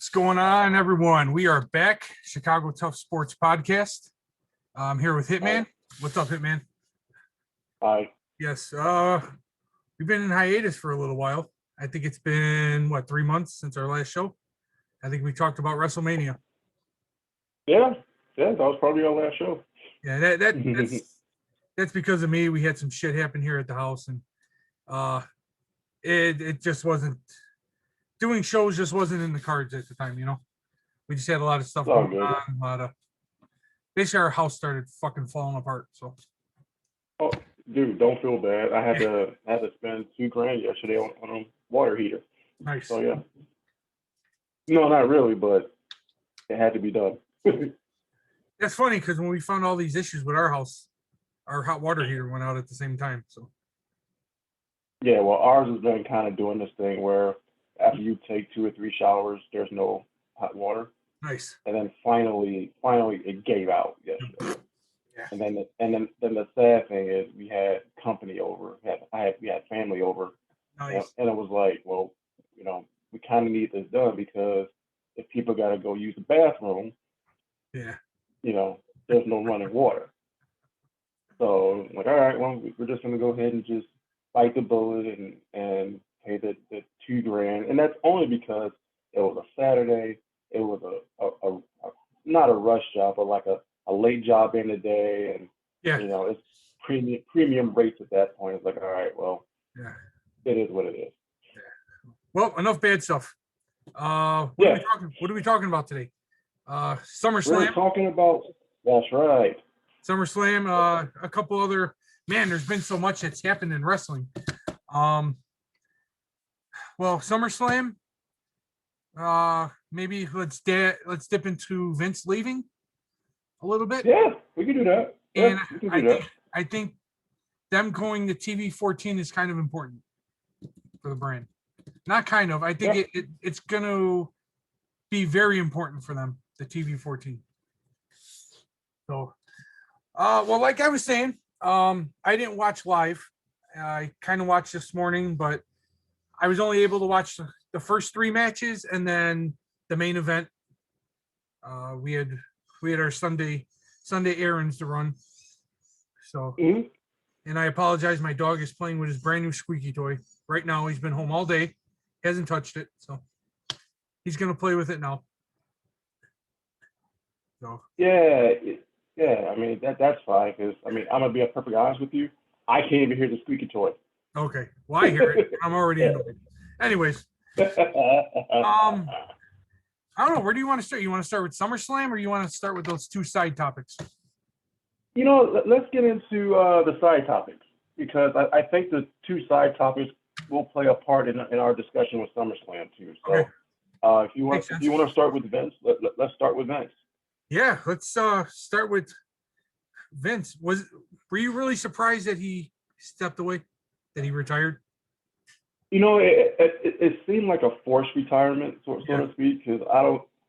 What's going on, everyone? We are back, Chicago Tough Sports Podcast. I'm here with Hitman. What's up, Hitman? Hi. Yes, we've been in hiatus for a little while. I think it's been, 3 months since our last show? I think we talked about WrestleMania. Yeah, that was probably our last show. Yeah, that's because of me. We had some shit happen here at the house, and it just wasn't doing shows. Just wasn't in the cards at the time. We just had a lot of stuff going on. Basically, our house started fucking falling apart. So, Oh, dude, don't feel bad. I had to spend $2,000 yesterday on a water heater. Nice. So yeah. No, not really, but it had to be done. That's funny because when we found all these issues with our house, our hot water heater went out at the same time. So. Yeah, well, ours has been kind of doing this thing where after you take 2 or 3 showers, there's no hot water. Nice. And then finally, it gave out yesterday. Yeah. And then the sad thing is we had company over. We had family over. Nice. And it was like, well, we kind of need this done because if people got to go use the bathroom, yeah, there's no running water. So I'm like, all right, well, we're just gonna go ahead and just bite the bullet and pay the $2,000, and that's only because it was a Saturday. It was a not a rush job, but like a late job in the day, and it's premium rates at that point. It's like, all right, well, yeah, it is what it is. Yeah. Well, enough bad stuff. What are we talking about today? SummerSlam. We're talking about. That's right. SummerSlam. A couple other. Man, there's been so much that's happened in wrestling. Well, SummerSlam. Maybe let's dip into Vince leaving a little bit. Yeah, we can do that. And I think them going to TV 14 is kind of important for the brand. Not kind of. I think it's going to be very important for them, the TV 14. So, well, like I was saying, I didn't watch live. I kind of watched this morning, but I was only able to watch the first 3 matches and then the main event. We had our Sunday errands to run. So, And I apologize. My dog is playing with his brand new squeaky toy right now. He's been home all day, hasn't touched it, so he's gonna play with it now. So yeah. I mean that's fine because I'm gonna be perfectly honest with you. I can't even hear the squeaky toy. Okay, well I hear it. I'm already annoyed. Anyways, I don't know. Where do you want to start? You want to start with SummerSlam, or you want to start with those 2 side topics? Let's get into the side topics because I think the 2 side topics will play a part in our discussion with SummerSlam too. So, okay. If you want to start with Vince, let's start with Vince. Yeah, let's start with Vince. Were you really surprised that he stepped away, that he retired? It seemed like a forced retirement, so to speak. Because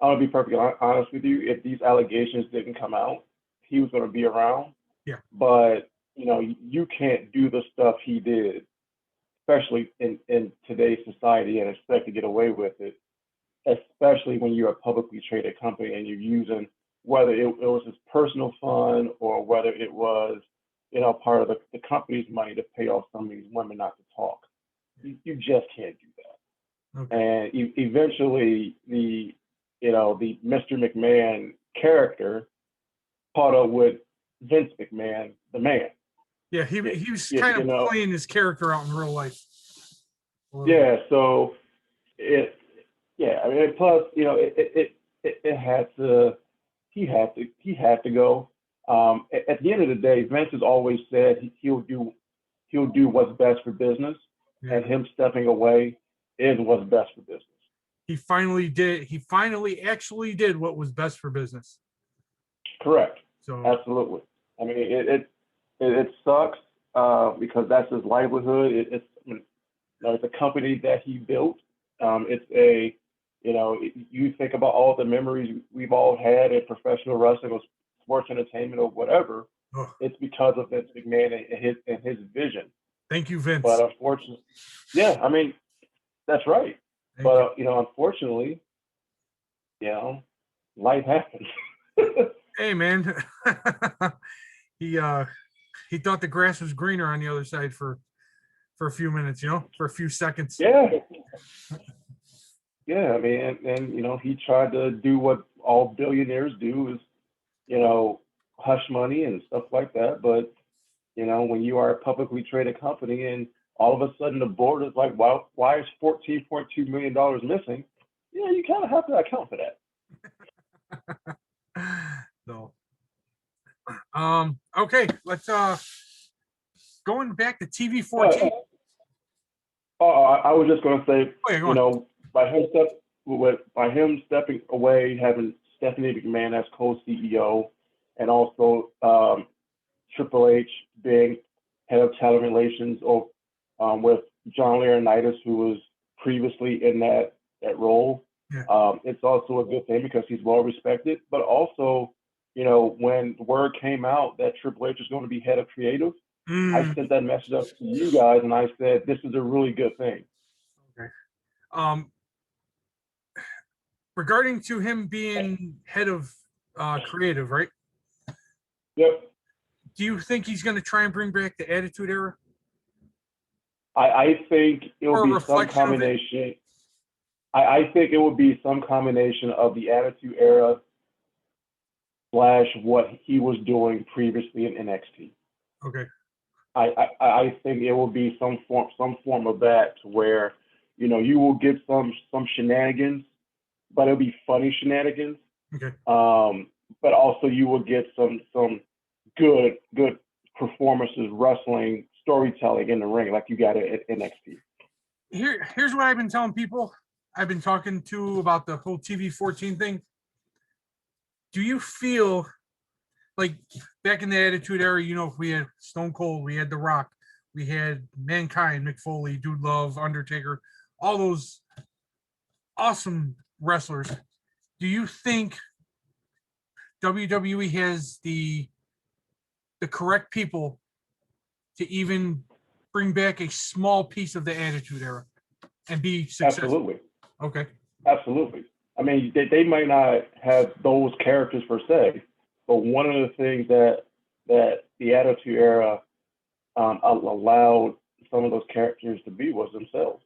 I'll be perfectly honest with you. If these allegations didn't come out, he was going to be around. Yeah. But you can't do the stuff he did, especially in today's society, and expect to get away with it. Especially when you're a publicly traded company and you're using whether it was his personal fund or whether it was part of the company's money to pay off some of these women not to talk. You just can't do that. Okay. And eventually the Mr. McMahon character caught up with Vince McMahon, the man. Yeah, he was kind of playing his character out in real life. Yeah, so plus, it had to. He had to go. At the end of the day, Vince has always said he'll do what's best for business, and him stepping away is what's best for business. He finally did. He finally actually did what was best for business. Correct. So absolutely. I mean, it sucks because that's his livelihood. It's a company that he built. You think about all the memories we've all had in professional wrestling or sports entertainment or whatever. It's because of Vince McMahon and his vision. Thank you, Vince. But unfortunately, that's right. But unfortunately, You know, life happens. Hey man, he he thought the grass was greener on the other side for a few minutes, for a few seconds. Yeah, yeah. I mean, and you know, he tried to do what all billionaires do is, you know, hush money and stuff like that. But you know, when you are a publicly traded company and all of a sudden the board is like, why is $14.2 million missing? Yeah, you kind of have to account for that. No. Okay, let's going back to TV 14. I was just going to say, Oh, yeah, go you on. know, by him stepping away, having Stephanie McMahon as co-CEO, and also Triple H being head of talent relations, or with John Laurinaitis, who was previously in that role. Yeah. It's also a good thing because he's well respected. But also, you know, when the word came out that Triple H is going to be head of creative, I sent that message up to you guys, and I said this is a really good thing. Okay. Regarding to him being head of creative, right? Yep. Do you think he's going to try and bring back the Attitude Era? I think it Or will a be some reflection of it? combination. I think it will be some combination of the Attitude Era / what he was doing previously in NXT. Okay. I think it will be some form of that, to where, you know, you will get some shenanigans, but it'll be funny shenanigans. Okay. But also you will get some good performances, wrestling, storytelling in the ring, like you got it at NXT. Here's what I've been telling people. I've been talking to about the whole TV 14 thing. Do you feel like back in the Attitude Era, you know, we had Stone Cold, we had The Rock, we had Mankind, Mick Foley, Dude Love, Undertaker, all those awesome wrestlers. Do you think WWE has the correct people to even bring back a small piece of the Attitude Era and be successful? Absolutely. Okay. Absolutely. I mean, they might not have those characters per se, but one of the things that the Attitude Era allowed some of those characters to be was themselves.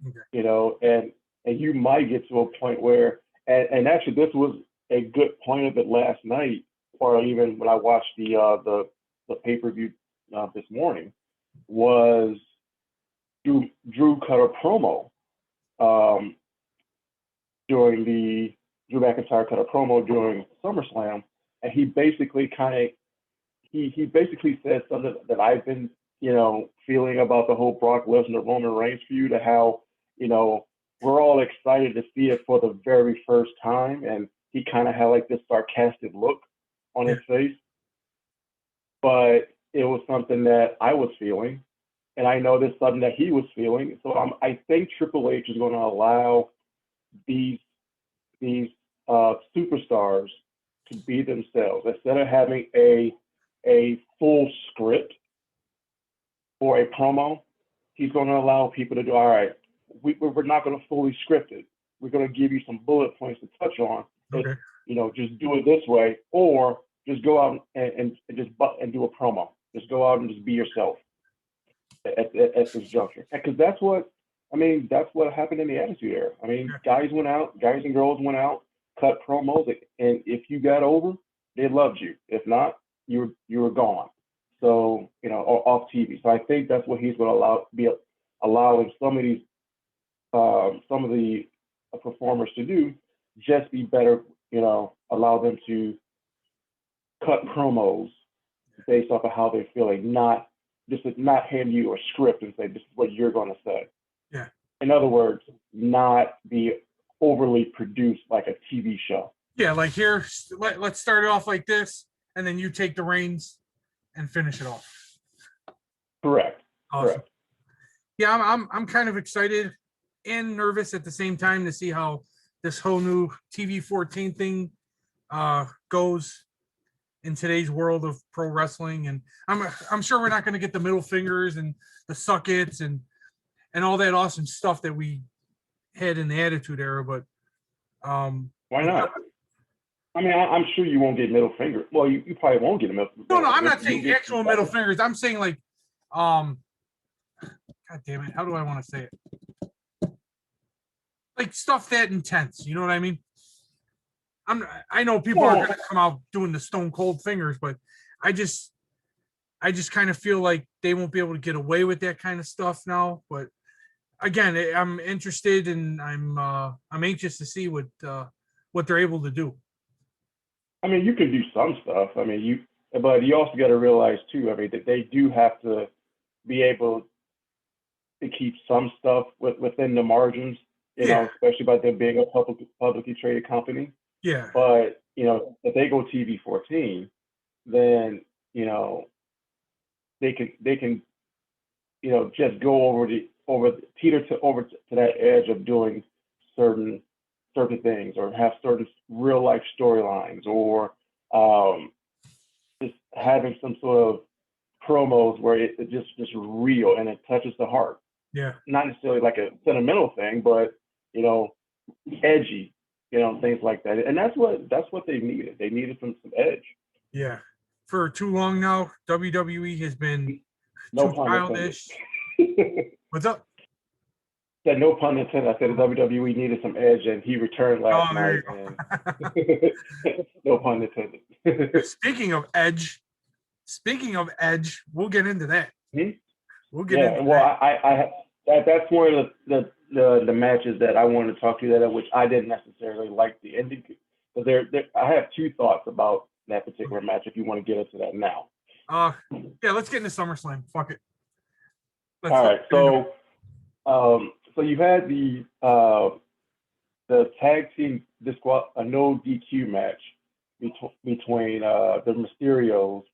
Okay. You know, and you might get to a point where, and actually this was a good point of it last night, or even when I watched the pay-per-view this morning, was Drew cut a promo during the Drew McIntyre cut a promo during SummerSlam, and he basically he basically said something that I've been, you know, feeling about the whole Brock Lesnar Roman Reigns feud, to how, you know, we're all excited to see it for the very first time, and he kind of had like this sarcastic look on his face, but it was something that I was feeling, and I know this is something that he was feeling. So I think Triple H is going to allow these superstars to be themselves instead of having a full script for a promo. He's going to allow people to do, all right, we're not going to fully script it. We're going to give you some bullet points to touch on. Okay. You know, just do it this way, or just go out and do a promo. Just go out and just be yourself at this juncture, because that's what happened in the Attitude Era. I mean, guys and girls went out, cut promos, and if you got over, they loved you. If not, you were gone. So, you know, off TV. So I think that's what he's going to allowing some of the performers to do. Just be better, you know, allow them to cut promos based off of how they're feeling, not hand you a script and say this is what you're going to say. Yeah. In other words, not be overly produced like a TV show. Yeah, like here, let's start it off like this, and then you take the reins and finish it off. Correct. Awesome. Correct. Yeah, I'm kind of excited and nervous at the same time to see how this whole new TV 14 thing goes in today's world of pro wrestling. And I'm sure we're not going to get the middle fingers and the suckets and all that awesome stuff that we had in the Attitude Era, but Why not? I mean, I'm sure you won't get middle finger. Well, you probably won't get a middle. No, I'm not You'll saying get actual middle fingers. I'm saying like, God damn it, how do I want to say it? Like stuff that intense. You know what I mean? I know people are gonna come out doing the stone cold fingers, but I just kind of feel like they won't be able to get away with that kind of stuff now. But again, I'm interested and I'm anxious to see what they're able to do. I mean, you can do some stuff. I mean, but you also got to realize too. I mean, that they do have to be able to keep some stuff within the margins. You know, especially by them being a publicly traded company. Yeah. But if they go TV 14, then they can just go over to that edge of doing certain things, or have certain real life storylines, or just having some sort of promos where it just real and it touches the heart. Yeah. Not necessarily like a sentimental thing, but edgy, things like that. And that's what they needed. They needed some edge. Yeah. For too long now, WWE has been no too childish. What's up? Said no pun intended. I said the WWE needed some edge, and he returned last night. And no pun intended. Speaking of edge, we'll get into that. Hmm? We'll get into that. That's one of the matches that I wanted to talk to you about, which I didn't necessarily like the ending. But I have two thoughts about that particular match. If you want to get into that now. Yeah, let's get into SummerSlam. Fuck it. All right. So you had the tag team a no DQ match between the Mysterios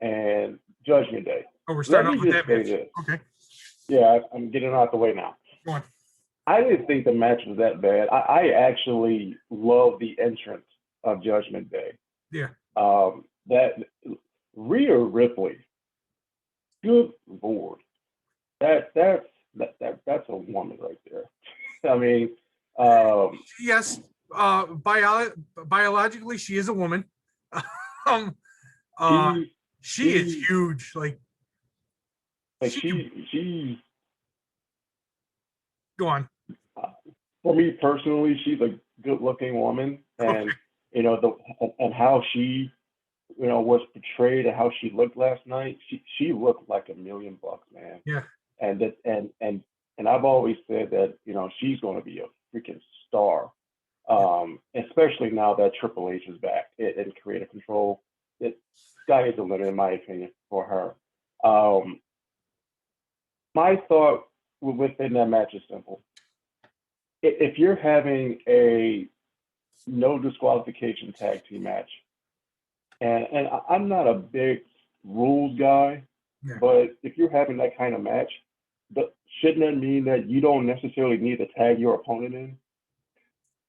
and Judgment Day. Oh, we're starting off with that match. Okay. Yeah, I'm getting it out the way now. Go on. I didn't think the match was that bad. I actually love the entrance of Judgment Day. Yeah. That Rhea Ripley. Good Lord. That's a woman right there. I mean, yes, biologically she is a woman. She is huge. Like she's. Go on. For me personally, she's a good-looking woman, and and how she, was portrayed and how she looked last night. She looked like $1 million, man. Yeah. And I've always said that she's going to be a freaking star, especially now that Triple H is back in creative control. Sky is the limit, in my opinion, for her. My thought within that match is simple. If you're having a no disqualification tag team match, and I'm not a big rules guy, but if you're having that kind of match, shouldn't that mean that you don't necessarily need to tag your opponent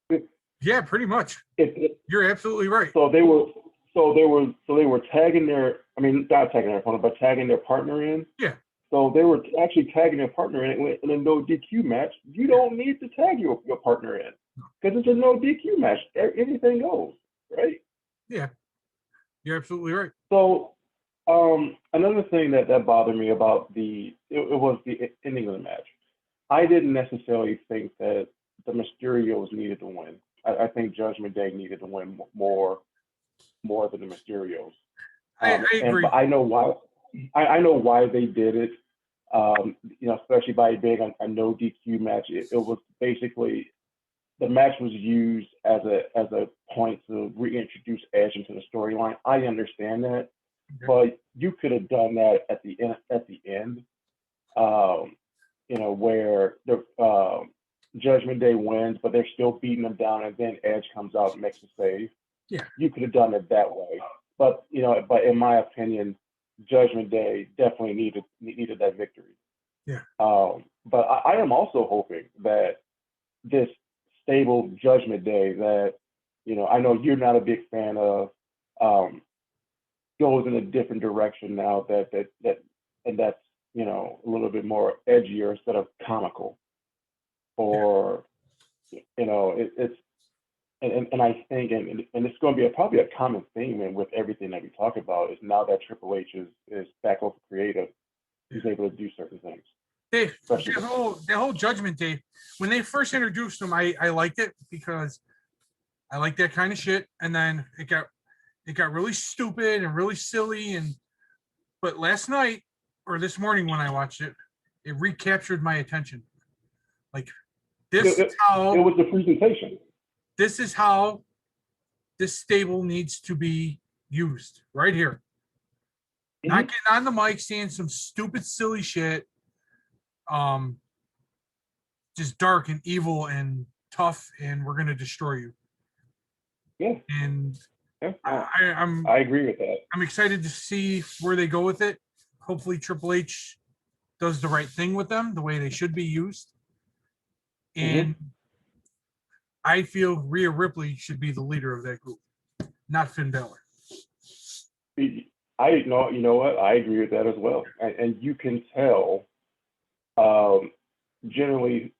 in? Yeah, pretty much. You're absolutely right. So they were tagging not tagging their opponent, but tagging their partner in. Yeah. So they were actually tagging their partner in a no DQ match. You don't need to tag your partner in because it's a no DQ match. Anything goes, right? Yeah, you're absolutely right. So another thing that bothered me about it was the ending of the match. I didn't necessarily think that the Mysterios needed to win. I think Judgment Day needed to win more than the Mysterios. I agree. But I know why. I know why they did it. Especially by being a no DQ match. It was basically the match was used as a point to reintroduce Edge into the storyline. I understand that, but you could have done that at the end. Where the Judgment Day wins, but they're still beating them down, and then Edge comes out and makes a save. Yeah, you could have done it that way. But in my opinion, Judgment Day definitely needed that victory. Yeah. But I am also hoping that this stable Judgment Day that I know you're not a big fan of goes in a different direction now and that's a little bit more edgier instead of comical, or it's and I think, and it's going to be probably a common theme and with everything that we talk about is now that Triple H is back over creative, he's able to do certain things. The whole Judgment Day, when they first introduced him, I liked it because I like that kind of shit. And then it got really stupid and really silly. But last night or this morning when I watched it, it recaptured my attention. Like this is how it was the presentation. This is how this stable needs to be used right here. Mm-hmm. Not getting on the mic saying some stupid, silly shit. Just dark and evil and tough, and we're gonna destroy you. Yeah. And yeah. I agree with that. I'm excited to see where they go with it. Hopefully Triple H does the right thing with them, the way they should be used. And I feel Rhea Ripley should be the leader of that group, not Finn Balor. You know what? I agree with that as well. And you can tell generally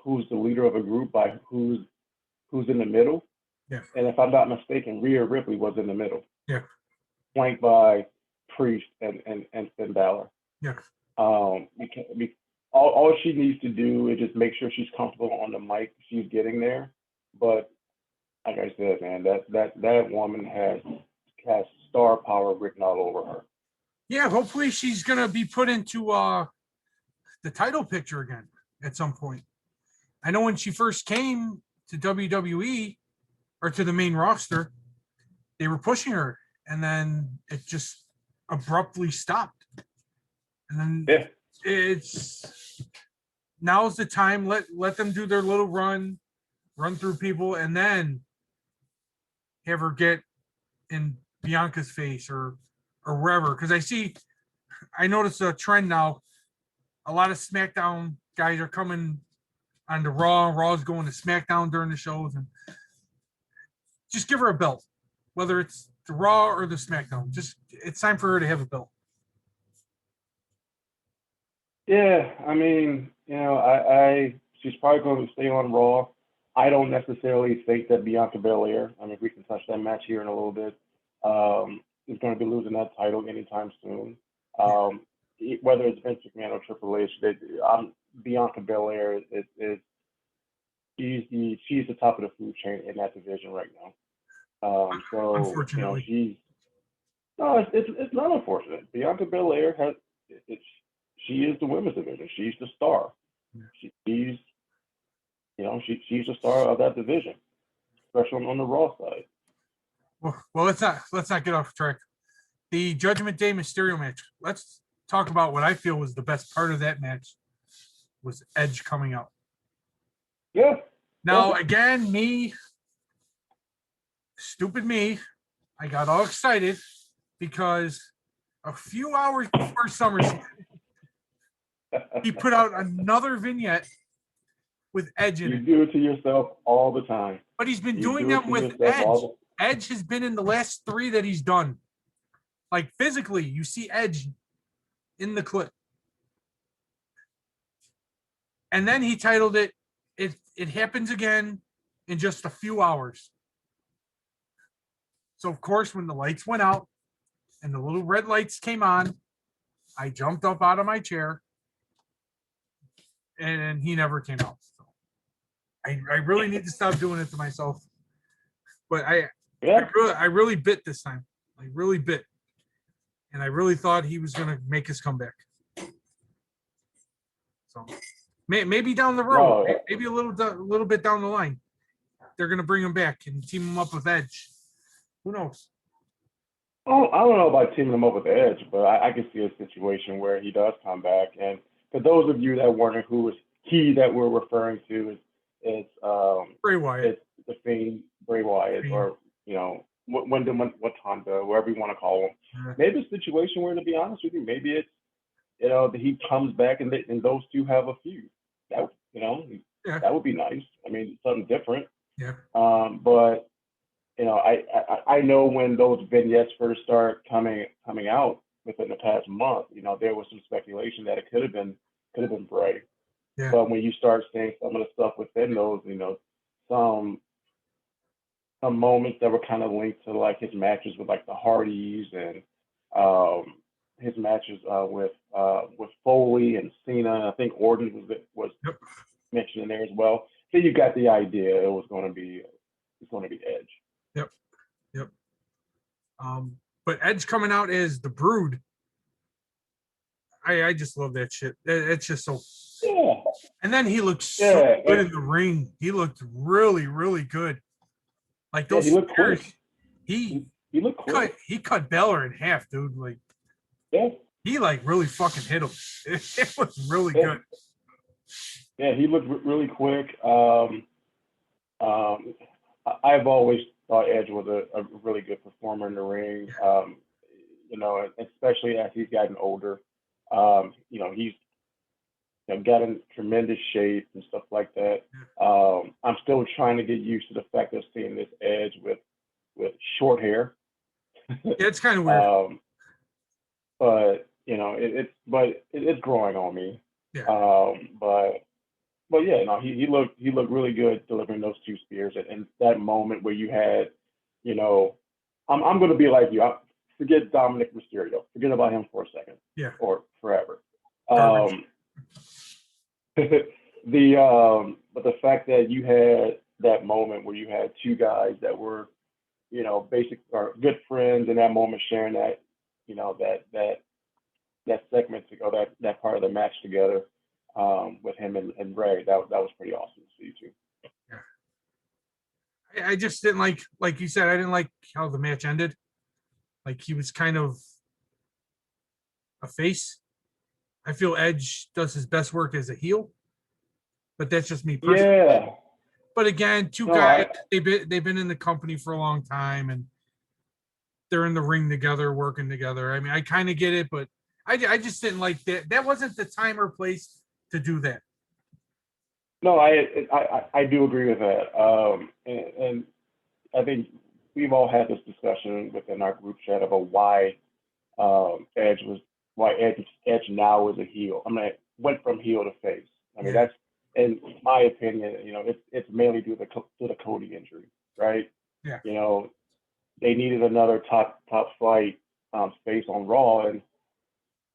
who's the leader of a group by who's in the middle. Yeah. And if I'm not mistaken, Rhea Ripley was in the middle. Yeah. Flanked by Priest and Finn Balor. Yeah. All she needs to do is just make sure she's comfortable on the mic. She's getting there. But like I said, man, that woman has star power written all over her. Yeah, hopefully she's gonna be put into the title picture again at some point. I know when she first came to WWE or to the main roster, they were pushing her, and then it just abruptly stopped. And then now's the time. Let them do their little run through people, and then have her get in Bianca's face or wherever. Because I notice a trend now. A lot of SmackDown guys are coming on to Raw. Raw's going to SmackDown during the shows, and just give her a belt, whether it's the Raw or the SmackDown. It's time for her to have a belt. Yeah, I mean, she's probably going to stay on Raw. I don't necessarily think that Bianca Belair, I mean, if we can touch that match here in a little bit, is going to be losing that title anytime soon. Whether it's Vince McMahon or Triple H, Bianca Belair she's the top of the food chain in that division right now. So unfortunately, it's not unfortunate. Bianca Belair she is the women's division. She's the star. She's the star of that division, especially on the Raw side. Well, let's not get off track. The Judgment Day Mysterio match. Let's talk about what I feel was the best part of that match was Edge coming out. Yeah. Now, again, stupid me, I got all excited because a few hours before SummerSlam, he put out another vignette with Edge in it. You do it to yourself all the time. But he's been doing them with Edge. Edge has been in the last 3 that he's done. Like physically, you see Edge in the clip. And then he titled it, It Happens Again in Just a Few Hours. So, of course, when the lights went out and the little red lights came on, I jumped up out of my chair and he never came out. So I really need to stop doing it to myself. But I really bit this time. I really bit. And I really thought he was going to make his comeback. So maybe down the road, maybe a little bit down the line, they're going to bring him back and team him up with Edge. Who knows? Oh, I don't know about teaming him up with Edge, but I can see a situation where he does come back. And for those of you that wondering who is he that we're referring to, it's Bray Wyatt. It's the Fiend, Bray Wyatt, or Wyndham Watanda, whatever you want to call him. Yeah. Maybe a situation where, to be honest with you, maybe it's he comes back and those two have a feud. That that would be nice. I mean, something different. Yeah. But I know when those vignettes first start coming out within the past month, there was some speculation that it could have been Bray. Yeah. But when you start seeing some of the stuff within those, some some moments that were kind of linked to like his matches with like the Hardys and um, his matches with Foley and Cena. I think Orton was Yep. mentioned in there as well. So you got the idea. It's going to be Edge. Yep. Yep. But Edge coming out as the Brood. I just love that shit. It's just so. Yeah. And then he looked so Yeah. good in the ring. He looked really, really good. Like Yeah, those he looked spears, quick. he He looked quick. he cut Balor in half, dude. Like Yeah. he like really fucking hit him. It was really Yeah. good. Yeah, he looked really quick. I've always thought Edge was a really good performer in the ring. You know, especially as he's gotten older. You know, he's got in tremendous shape and stuff like that. I'm still trying to get used to the fact of seeing this Edge with short hair. Yeah, it's kind of weird. But you know, it's growing on me. Yeah. But yeah, no, he looked really good delivering those two spears and that moment where you had, you know, I'm gonna be like you. Forget Dominic Mysterio. Forget about him for a second. Yeah. Or forever. Garbage. But the fact that you had that moment where you had two guys that were, you know, basic or good friends in that moment sharing that, you know, that segment to go that part of the match together with him and Ray. That was pretty awesome to see too. Yeah. I just didn't like you said, I didn't like how the match ended. Like he was kind of a face. I feel Edge does his best work as a heel, but that's just me personally. Yeah. But again, two No, guys, they've been in the company for a long time and they're in the ring together, working together. I mean, I kind of get it, but I just didn't like that. That wasn't the time or place to do that. no, I do agree with that. And I think we've all had this discussion within our group chat about why Edge now is a heel. I mean, went from heel to face. I mean, that's in my opinion. You know, it's mainly due to the Cody injury, right? Yeah. You know, they needed another top flight face on Raw, and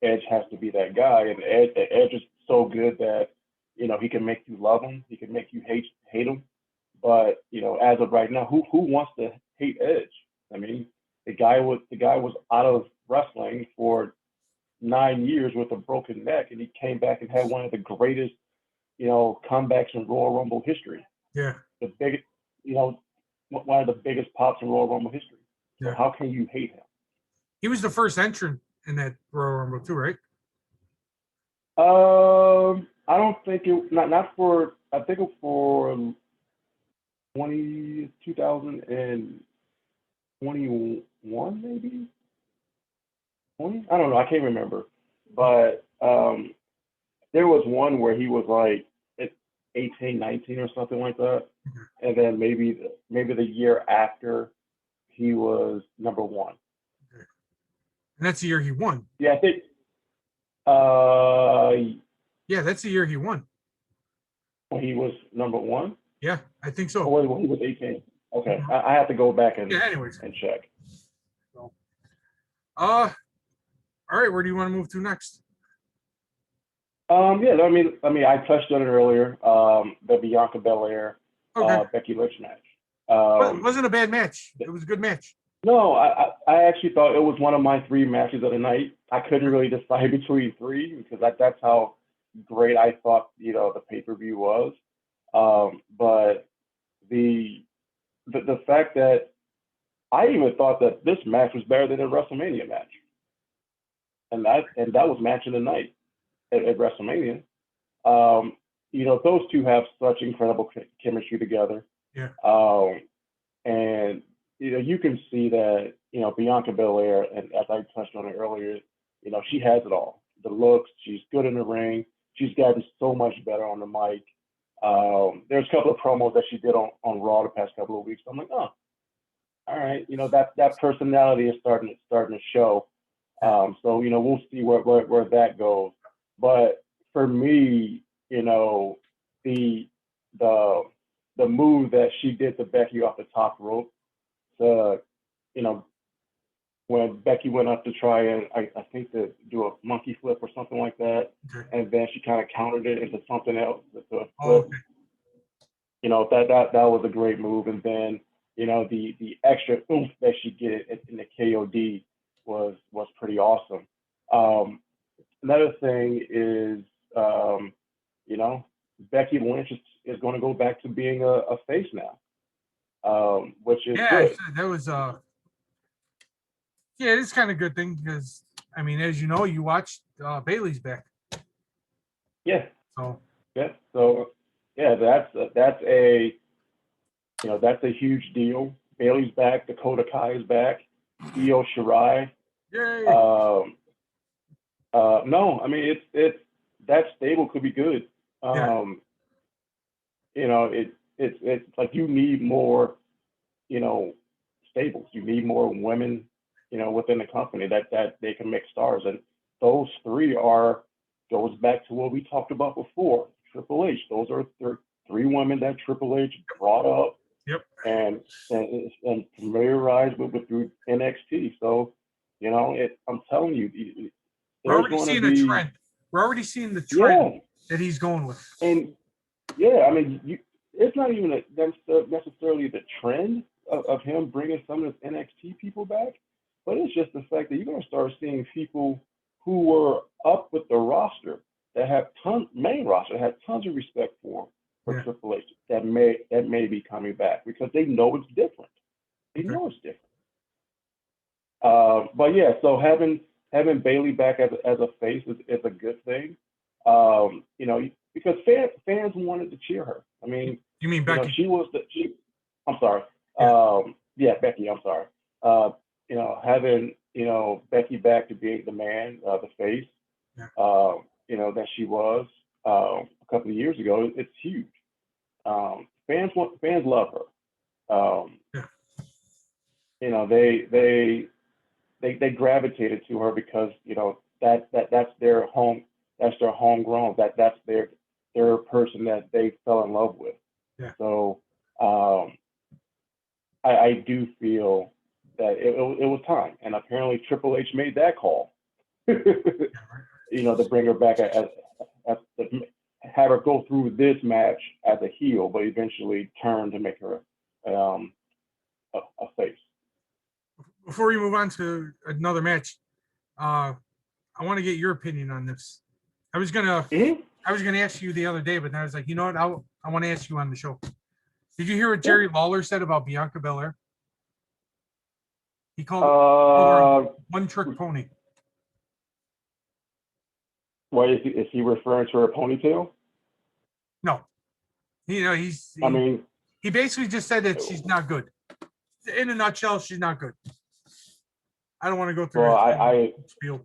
Edge has to be that guy. And Edge is so good that you know he can make you love him, he can make you hate him. But you know, as of right now, who wants to hate Edge? I mean, the guy was out of wrestling for 9 years with a broken neck, and he came back and had one of the greatest, you know, comebacks in Royal Rumble history. Yeah. The biggest, you know, one of the biggest pops in Royal Rumble history. So Yeah. how can you hate him? He was the first entrant in that Royal Rumble too, right? I don't think it not for I think it for 2021 maybe 20. I don't know. I can't remember, but there was one where he was like at 18, 19 or something like that, and then maybe the year after he was number one. And that's the year he won. Yeah, I think. Uh, Yeah, that's the year he won. when he was number one. Yeah, I think so. Oh, when he was 18. Okay, I have to go back and anyways. and check. So, all right, where do you want to move to next? Yeah, I touched on it earlier. The Bianca Belair, Becky Lynch match. It wasn't a bad match. It was a good match. No, I actually thought it was one of my three matches of the night. I couldn't really decide between three because that's how great I thought the pay-per-view was. But the fact that I even thought that this match was better than a WrestleMania match, and that was match of the night at WrestleMania. Those two have such incredible chemistry together. Yeah. And you can see that Bianca Belair, and as I touched on it earlier, she has it all. The looks, she's good in the ring. She's gotten so much better on the mic. There's a couple of promos that she did on Raw the past couple of weeks. I'm like, oh, all right, that personality is starting to show. So we'll see where that goes. But for me, the move that she did to Becky off the top rope, you know, when Becky went up to try and I think to do a monkey flip or something like that, Okay. and then she kind of countered it into something else, into a flip. Oh, okay. You know, that was a great move. And then, you know, the extra oomph that she get in the KOD was pretty awesome. Another thing is, you know, Becky Lynch is going to go back to being a face now, which is Yeah, good. that was yeah, it's kind of a good thing because I mean, as you know, you watched Bailey's back. Yeah. So Yeah. So yeah, that's a you know that's a huge deal. Bailey's back. Dakota Kai is back. Io Shirai. yay. No, I mean it's that stable could be good. Yeah. You know, it's like you need more, you know, stables. You need more women, you know, within the company that they can make stars. And those three are goes back to what we talked about before. Triple H. Those are three women that Triple H brought up Yep. and familiarized with through NXT. So, you know, I'm telling you, We're there's already going to seeing a be trend. We're already seeing the yeah, trend that he's going with. and yeah, I mean, it's not even necessarily the trend of him bringing some of his NXT people back, but it's just the fact that you're going to start seeing people who were up with the roster that have main roster had tons of respect for Yeah. Triple H that may be coming back because they know it's different. They Okay. know it's different. But yeah, so having Bailey back as a face is a good thing. You know, because fans wanted to cheer her. I mean, You mean you know, Becky? I'm sorry. Yeah. Yeah, Becky. I'm sorry. You know, having Becky back to being the man, the face. Yeah. You know that she was a couple of years ago. It's huge. Fans love her. Yeah. You know, they gravitated to her because you know that's their home, that's their homegrown, that's their person that they fell in love with. Yeah. So I do feel that it was time, and apparently Triple H made that call. You know, to bring her back as have her go through this match as a heel, but eventually turn to make her a face. Before we move on to another match, I want to get your opinion on this. I was gonna ask you the other day, but then I was like, you know what? I want to ask you on the show. Did you hear what Jerry Lawler said about Bianca Belair? He called her a one-trick pony. Why is he referring to her ponytail? No, I mean, he basically just said that she's not good. In a nutshell, she's not good. I don't want to go through well, spiel.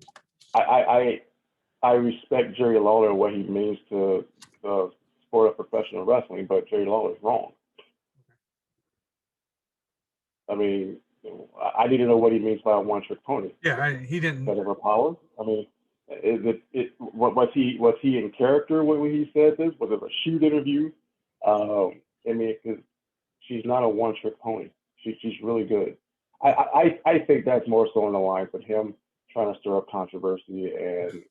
I respect Jerry Lawler what he means to the sport of professional wrestling, but Jerry Lawler is wrong. I mean, I need to know what he means by a one-trick pony. Yeah, he didn't. Because of her power. I mean, was he in character when he said this? Was it a shoot interview? I mean, because she's not a one-trick pony. She's really good. I think that's more so in the lines of him trying to stir up controversy and.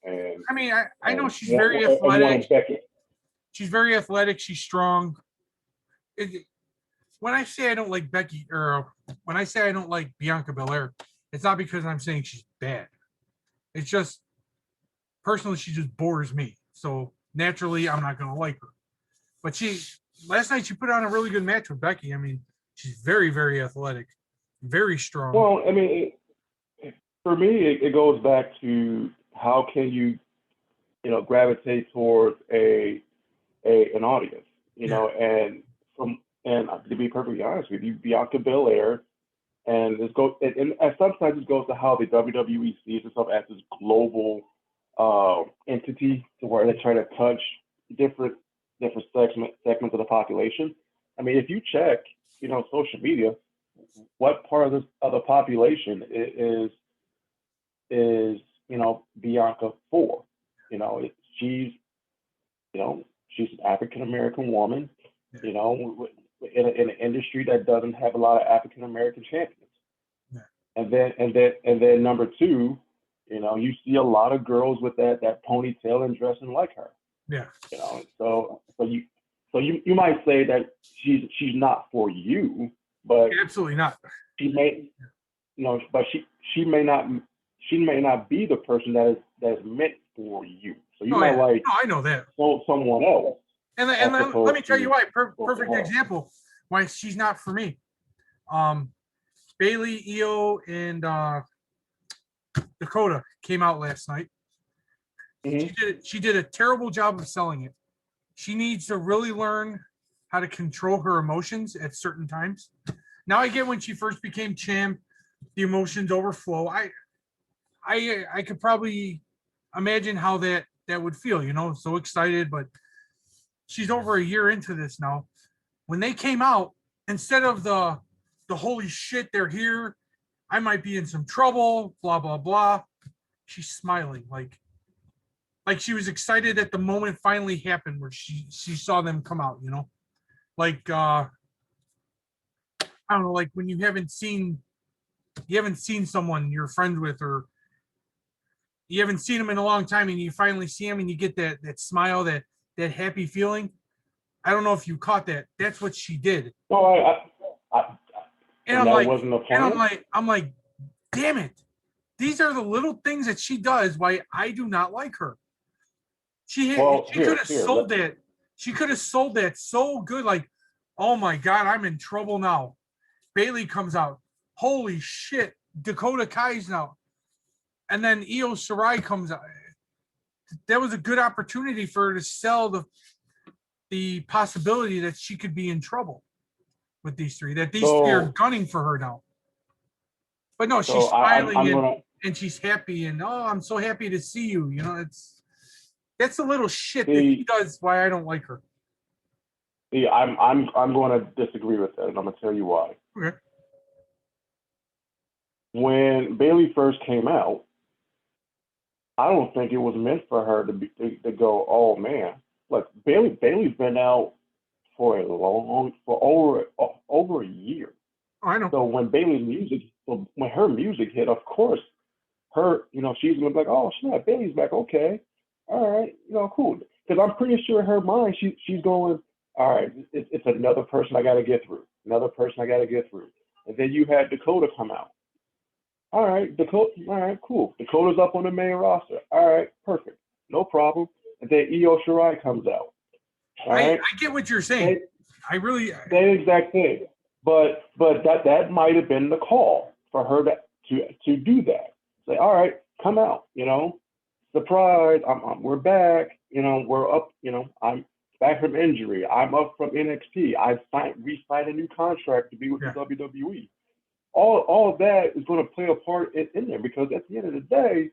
I mean, I know she's very athletic. She's very athletic. She's strong. When I say I don't like Becky, or when I say I don't like Bianca Belair, it's not because I'm saying she's bad. It's just personally, she just bores me. So naturally, I'm not going to like her. But last night she put on a really good match with Becky. I mean, she's very, very athletic, very strong. Well, I mean, for me, it goes back to how can you gravitate towards an audience, and to be perfectly honest with you, Bianca Belair, and sometimes it goes to how the WWE sees itself as this global entity, to where they try to touch different segments of the population. I mean, if you check, social media, what part of the population is Bianca for? She's she's an African American woman. in an industry that doesn't have a lot of African American champions. Yeah. And then number two, you see a lot of girls with that ponytail and dressing like her. Yeah. So you might say that she's not for you, but Absolutely not. she may, but she may not be the person that is meant for you. So you might like. No, I know that. Someone else. And let me tell you why. Perfect example why she's not for me. Bailey, Io, and Dakota came out last night. Mm-hmm. She did a terrible job of selling it. She needs to really learn how to control her emotions at certain times. Now I get when she first became champ, the emotions overflow. I could probably imagine how that would feel, so excited, but she's over a year into this now. When they came out, instead of the holy shit, they're here, I might be in some trouble, blah, blah, blah. She's smiling like she was excited that the moment finally happened where she saw them come out, like I don't know, like when you haven't seen someone you're friends with, or you haven't seen them in a long time, and you finally see them and you get that smile, that happy feeling. I don't know if you caught that. That's what she did. No, I'm like, damn it. These are the little things that she does why I do not like her. She could have sold that. She could have sold that so good. Like, oh my God, I'm in trouble now. Bailey comes out. Holy shit. Dakota Kai's now. And then Io Shirai comes out. That was a good opportunity for her to sell the possibility that she could be in trouble with these three, that these three are gunning for her now. But no, she's smiling and she's happy, and I'm so happy to see you. That's the little shit that he does why I don't like her. See, I'm going to disagree with that, and I'm going to tell you why. Okay. When Bailey first came out, I don't think it was meant for her to go, oh man. Look, Bailey's been out for over a year. Oh, I know. So when her music hit, of course, she's gonna be like, oh snap, Bailey's back, okay, all right, cool. Because I'm pretty sure in her mind, she's going, all right, it's another person I got to get through, and then you had Dakota come out. All right, Dakota. All right, cool. Dakota's up on the main roster. All right, perfect, no problem. And then Io Shirai comes out. All right? I get what you're saying. Same exact thing. But that might have been the call for her to do that. Say, all right, come out. Surprise! We're back. We're up. I'm back from injury. I'm up from NXT. I re-signed a new contract to be with the WWE. All of that is going to play a part in there, because at the end of the day,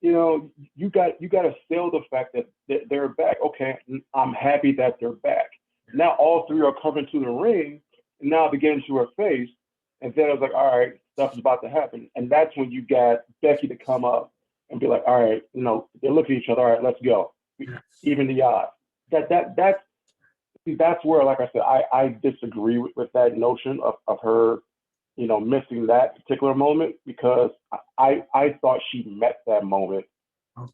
you got to sell the fact that they're back. Okay, I'm happy that they're back. Now all three are coming to the ring, and now they get into her face, and then I was like, all right, stuff is about to happen, and that's when you got Becky to come up and be like, all right, they look at each other, all right, let's go, even the odds. That's where, like I said, I disagree with that notion of her, missing that particular moment, because I thought she met that moment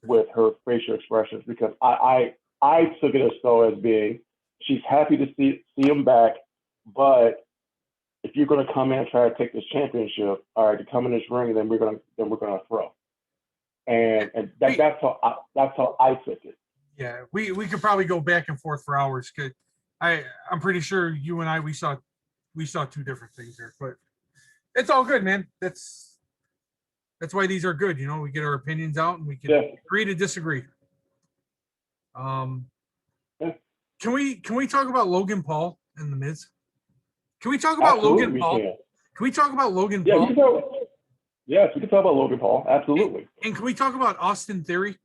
with her facial expressions, because I took it as so as being, she's happy to see him back, but if you're going to come in and try to take this championship, all right, to come in this ring, then we're going to throw. And that's how I took it. Yeah, we could probably go back and forth for hours, because I'm pretty sure you and I we saw two different things there, but it's all good, man. That's why these are good. We get our opinions out and we can agree to disagree. Can we talk about Logan Paul and The Miz? Can we talk about Absolutely, Logan Paul? Can we talk about Logan Paul? Yes, we can talk about Logan Paul. Absolutely. And can we talk about Austin Theory?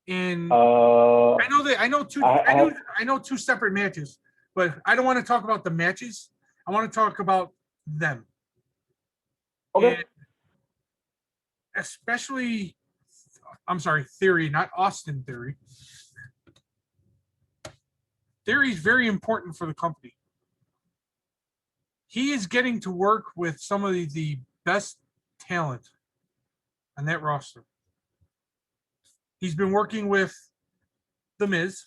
And I know two separate matches, but I don't want to talk about the matches. I want to talk about them. Okay. And especially, I'm sorry, Theory, not Austin Theory. Theory's very important for the company. He is getting to work with some of the best talent on that roster. He's been working with The Miz.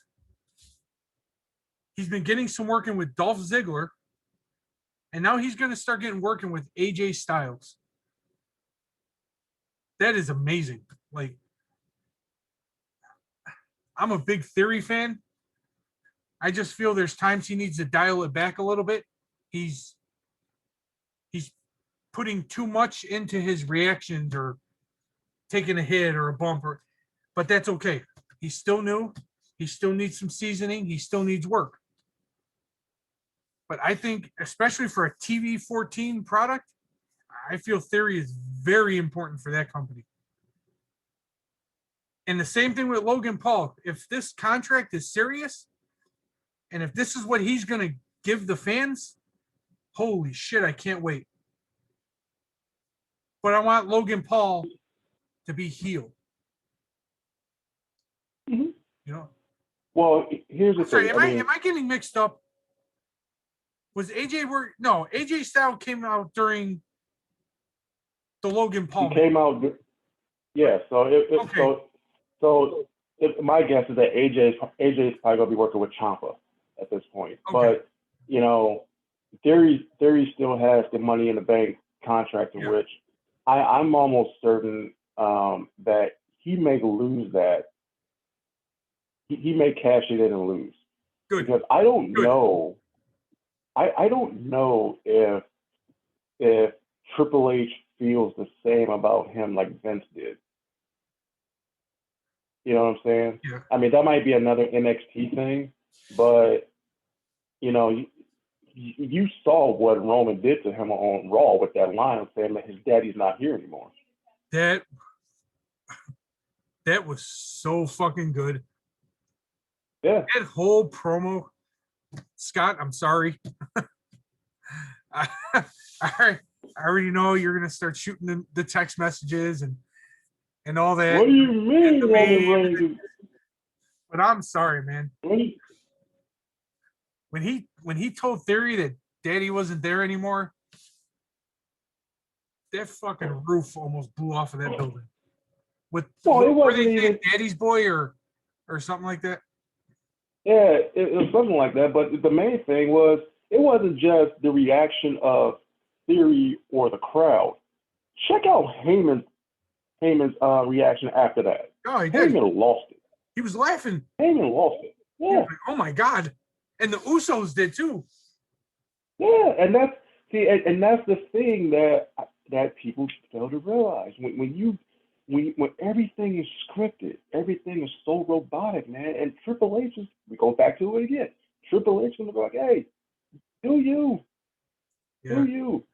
He's been getting some working with Dolph Ziggler. And now he's going to start getting working with AJ Styles. That is amazing. Like, I'm a big Theory fan. I just feel there's times he needs to dial it back a little bit. He's putting too much into his reactions or taking a hit or a bumper, but that's okay. He's still new. He still needs some seasoning. He still needs work. But I think, especially for a TV 14 product, I feel Theory is very important for that company. And the same thing with Logan Paul. If this contract is serious, and if this is what he's going to give the fans, holy shit, I can't wait. But I want Logan Paul to be healed. Mm-hmm. You know? Well, here's the thing. Am I getting mixed up? Was AJ no, AJ Styles came out during the Logan Paul. He came out. Yeah, so my guess is that AJ is probably gonna be working with Ciampa at this point. Okay. But you know, Theory still has the Money in the Bank contract, in which I'm almost certain that he may lose that. He may cash it in and lose. Good. Because I don't know. I don't know if Triple H feels the same about him like Vince did. You know what I'm saying? Yeah. I mean, that might be another NXT thing, but you know, you saw what Roman did to him on Raw with that line saying that his daddy's not here anymore. That was so fucking good. Yeah. That whole promo, Scott, I'm sorry. I already know you're gonna start shooting the text messages and all that. What do you mean, Roman Reigns? But I'm sorry, man. When he told Theory that Daddy wasn't there anymore, that fucking roof almost blew off of that building. Were they saying Daddy's boy or something like that? Yeah, it was something like that. But the main thing was, it wasn't just the reaction of Theory or the crowd. Check out Heyman's reaction after that. Oh, he did. Heyman lost it. He was laughing. Heyman lost it. Yeah. Like, oh my God. And the Usos did too. Yeah, and that's the thing that people fail to realize. When everything is scripted, everything is so robotic, man. And Triple H we go back to it again. Triple H is gonna be like, hey, do you? Yeah. Do you?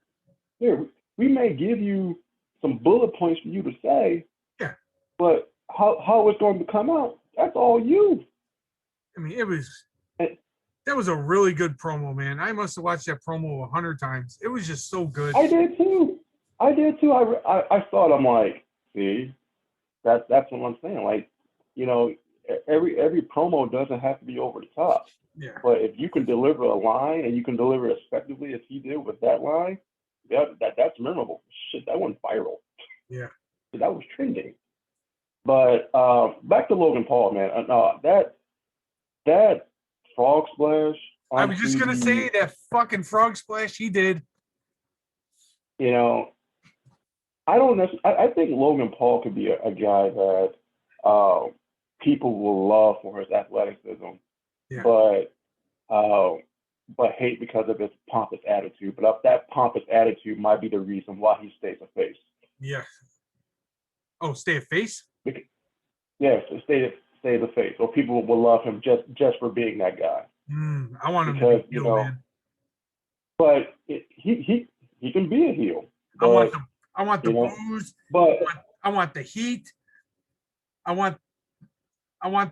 Here, we may give you some bullet points for you to say. Yeah. But how it's going to come out, that's all you. I mean, that was a really good promo, man. I must have watched that promo 100 times. It was just so good. I did too. I saw it. I'm like, see, that's what I'm saying. Like, you know, every promo doesn't have to be over the top. Yeah. But if you can deliver a line and you can deliver it effectively as he did with that line, that's memorable. Shit, that went viral. Yeah. That was trending. But back to Logan Paul, man. That frog splash. I was just gonna say that fucking frog splash he did. You know, I think Logan Paul could be a guy that people will love for his athleticism, but hate because of his pompous attitude. But that pompous attitude might be the reason why he stays a face. Yeah. Oh, stay a face? Yes, stay the face. Or people will love him just for being that guy. I want him to be a heel, man. But he can be a heel. But, I want the booze. But I want the heat. I want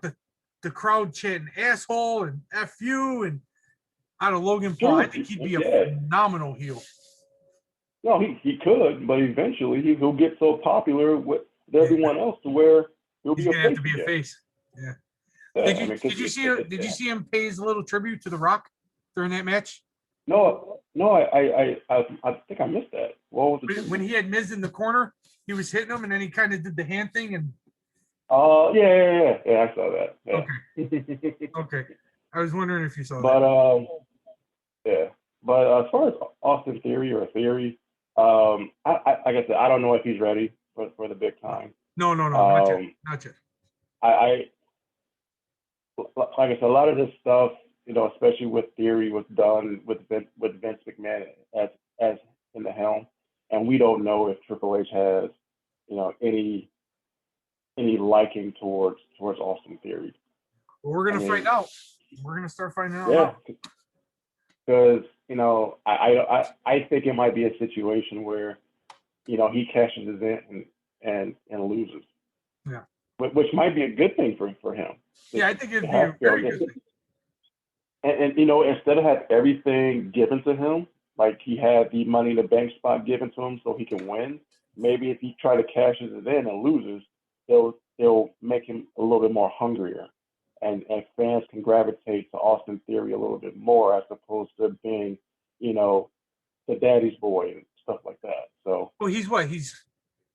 the crowd chanting asshole and F you and out of Logan Paul. I think he'd be a phenomenal heel. No, he could, but eventually he'll get so popular with everyone else to where he'll be a face. He's gonna have to be a face. Yeah. Did I you mean, did you see did you see him pay his little tribute to The Rock during that match? No, I think I missed that. What was it? When he had Miz in the corner, he was hitting him, and then he kind of did the hand thing. And Oh, yeah, I saw that. Yeah. okay, I was wondering if you saw But that. yeah. But as far as Austin Theory, like I said, I don't know if he's ready for the big time. No, not yet, not yet. I like I said, a lot of this stuff, especially with Theory, was done with Vince McMahon as in the helm, and we don't know if Triple H has, any liking towards Austin Theory. Well, we're gonna find out. We're gonna start finding out. Yeah, because I think it might be a situation where, he cashes his in and loses. Yeah. Which might be a good thing for him. Yeah, I think it'd be a very good thing. And instead of have everything given to him, like he had the Money in the Bank spot given to him so he can win, maybe if he try to cashes it in and loses, they'll make him a little bit more hungrier. And fans can gravitate to Austin Theory a little bit more as opposed to being, the daddy's boy and stuff like that. So well, he's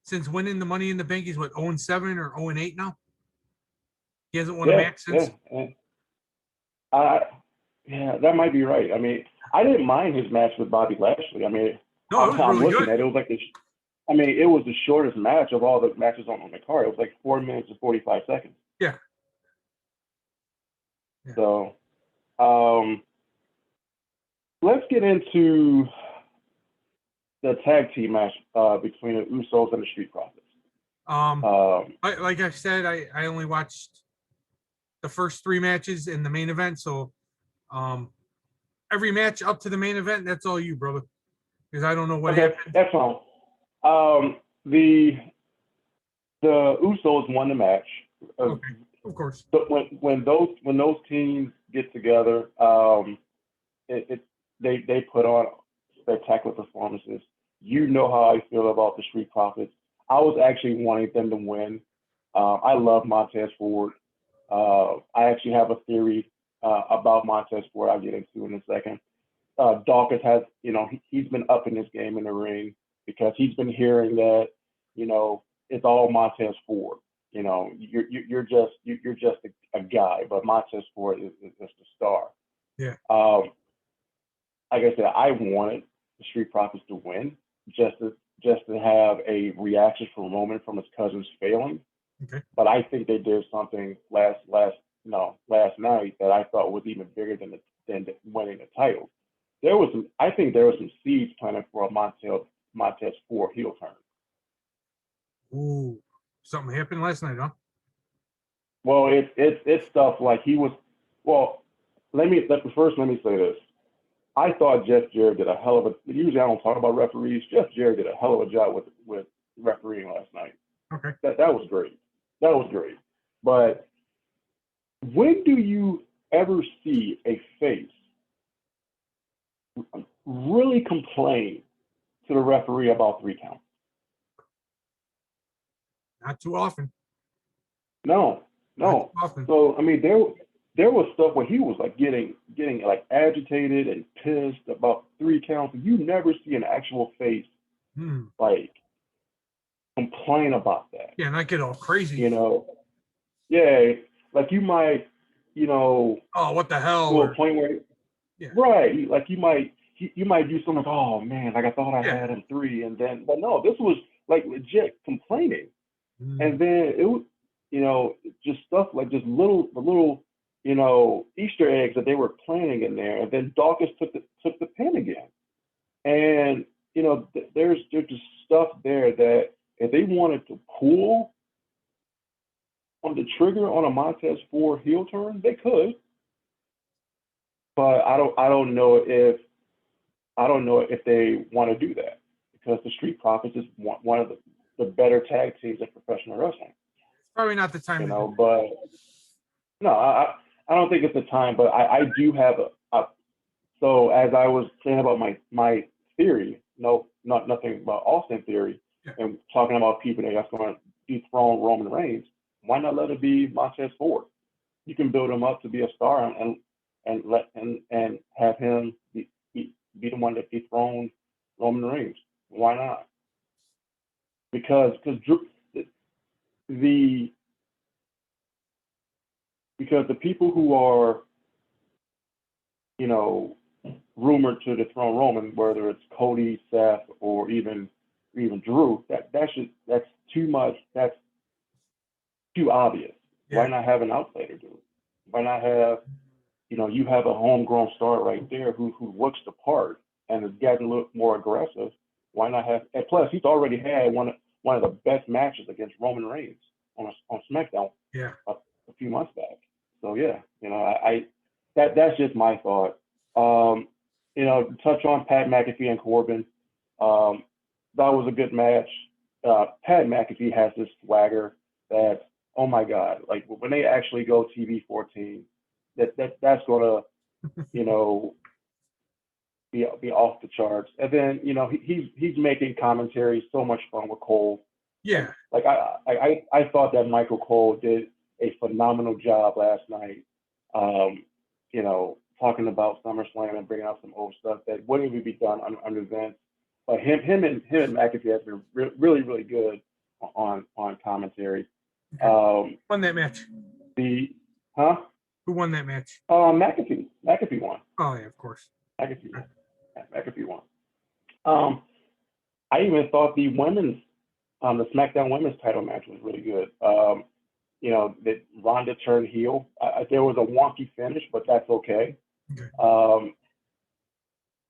since winning the Money in the Bank, he's 0-7 or 0-8 now. He hasn't won a match since. Yeah, that might be right. I mean, I didn't mind his match with Bobby Lashley. I mean, no, it was I'm really looking good. at it, was like it was the shortest match of all the matches on the card. It was like 4 minutes and 45 seconds. Yeah. So, let's get into the tag team match between the Usos and the Street Profits. Like I said, I only watched the first 3 matches in the main event, so every match up to the main event, that's all you, brother, because I don't know what happened. That's fine. The Usos won the match. Okay, of course. But when those teams get together, they put on spectacular performances. You know how I feel about the Street Profits. I was actually wanting them to win. I love Montez Ford. I actually have a theory about Montez Ford I'll get into in a second. Dawkins has, he's been upping his game in the ring because he's been hearing that, it's all Montez Ford. You're just a guy, but Montez Ford is the star. Yeah. Like I said, I wanted the Street Profits to win just to have a reaction from Roman from his cousins failing. Okay. But I think they did something last night that I thought was even bigger than winning the title. I think there was some seeds planted for a Montez Ford heel turn. Ooh, something happened last night, huh? Well, it's stuff like he was. Well, let me say this. I thought Jeff Jarrett did a hell of a. Usually, I don't talk about referees. Jeff Jarrett did a hell of a job with refereeing last night. Okay. That was great. That was great. But when do you ever see a face really complain to the referee about 3 counts? Not too often. No. Not too often. So I mean, there was stuff where he was like getting like agitated and pissed about 3 counts. You never see an actual face like complain about that. Yeah, not get all crazy. Yeah, like you might, oh, what the hell? To a point where, yeah, right? Like you might do something like, oh man, like I thought I had him 3, and then, but no, this was like legit complaining, and then it was, just stuff like just little, Easter eggs that they were planting in there, and then Dawkins took the pin again, and there's just stuff there that if they wanted to pull on the trigger on a Montez Ford heel turn, they could. But I don't know if they want to do that because the Street Profits is one of the better tag teams in professional wrestling. It's probably not the time. But no, I don't think it's the time. But I do have so as I was saying about my theory, nothing about Austin theory, and talking about people that's going to dethrone Roman Reigns. Why not let it be Montez Ford? you can build him up to be a star and have him be the one that dethrones Roman Reigns. Why not? Because the because the people who are, you know, rumored to dethrone Roman, whether it's Cody, Seth, or even Drew, that's too much. That's too obvious. Yeah. Why not have an outsider do it? Why not have, you have a homegrown star right there who looks the part and is getting a little more aggressive. Why not have? And plus, he's already had one of the best matches against Roman Reigns on SmackDown. Yeah. A few months back. So yeah, that's just my thought. Touch on Pat McAfee and Corbin. That was a good match. Pat McAfee has this swagger that, oh my God, like when they actually go TV 14, that's gonna, be off the charts. And then, he's making commentary so much fun with Cole. Yeah. Like I thought that Michael Cole did a phenomenal job last night. Talking about SummerSlam and bringing out some old stuff that wouldn't even be done under Vince. But him and McAfee has been really, really good on commentary. Won that match? Who won that match? McAfee. McAfee won. Oh yeah, of course. McAfee won. I even thought the SmackDown Women's title match was really good. That Ronda turned heel. There was a wonky finish, but that's okay.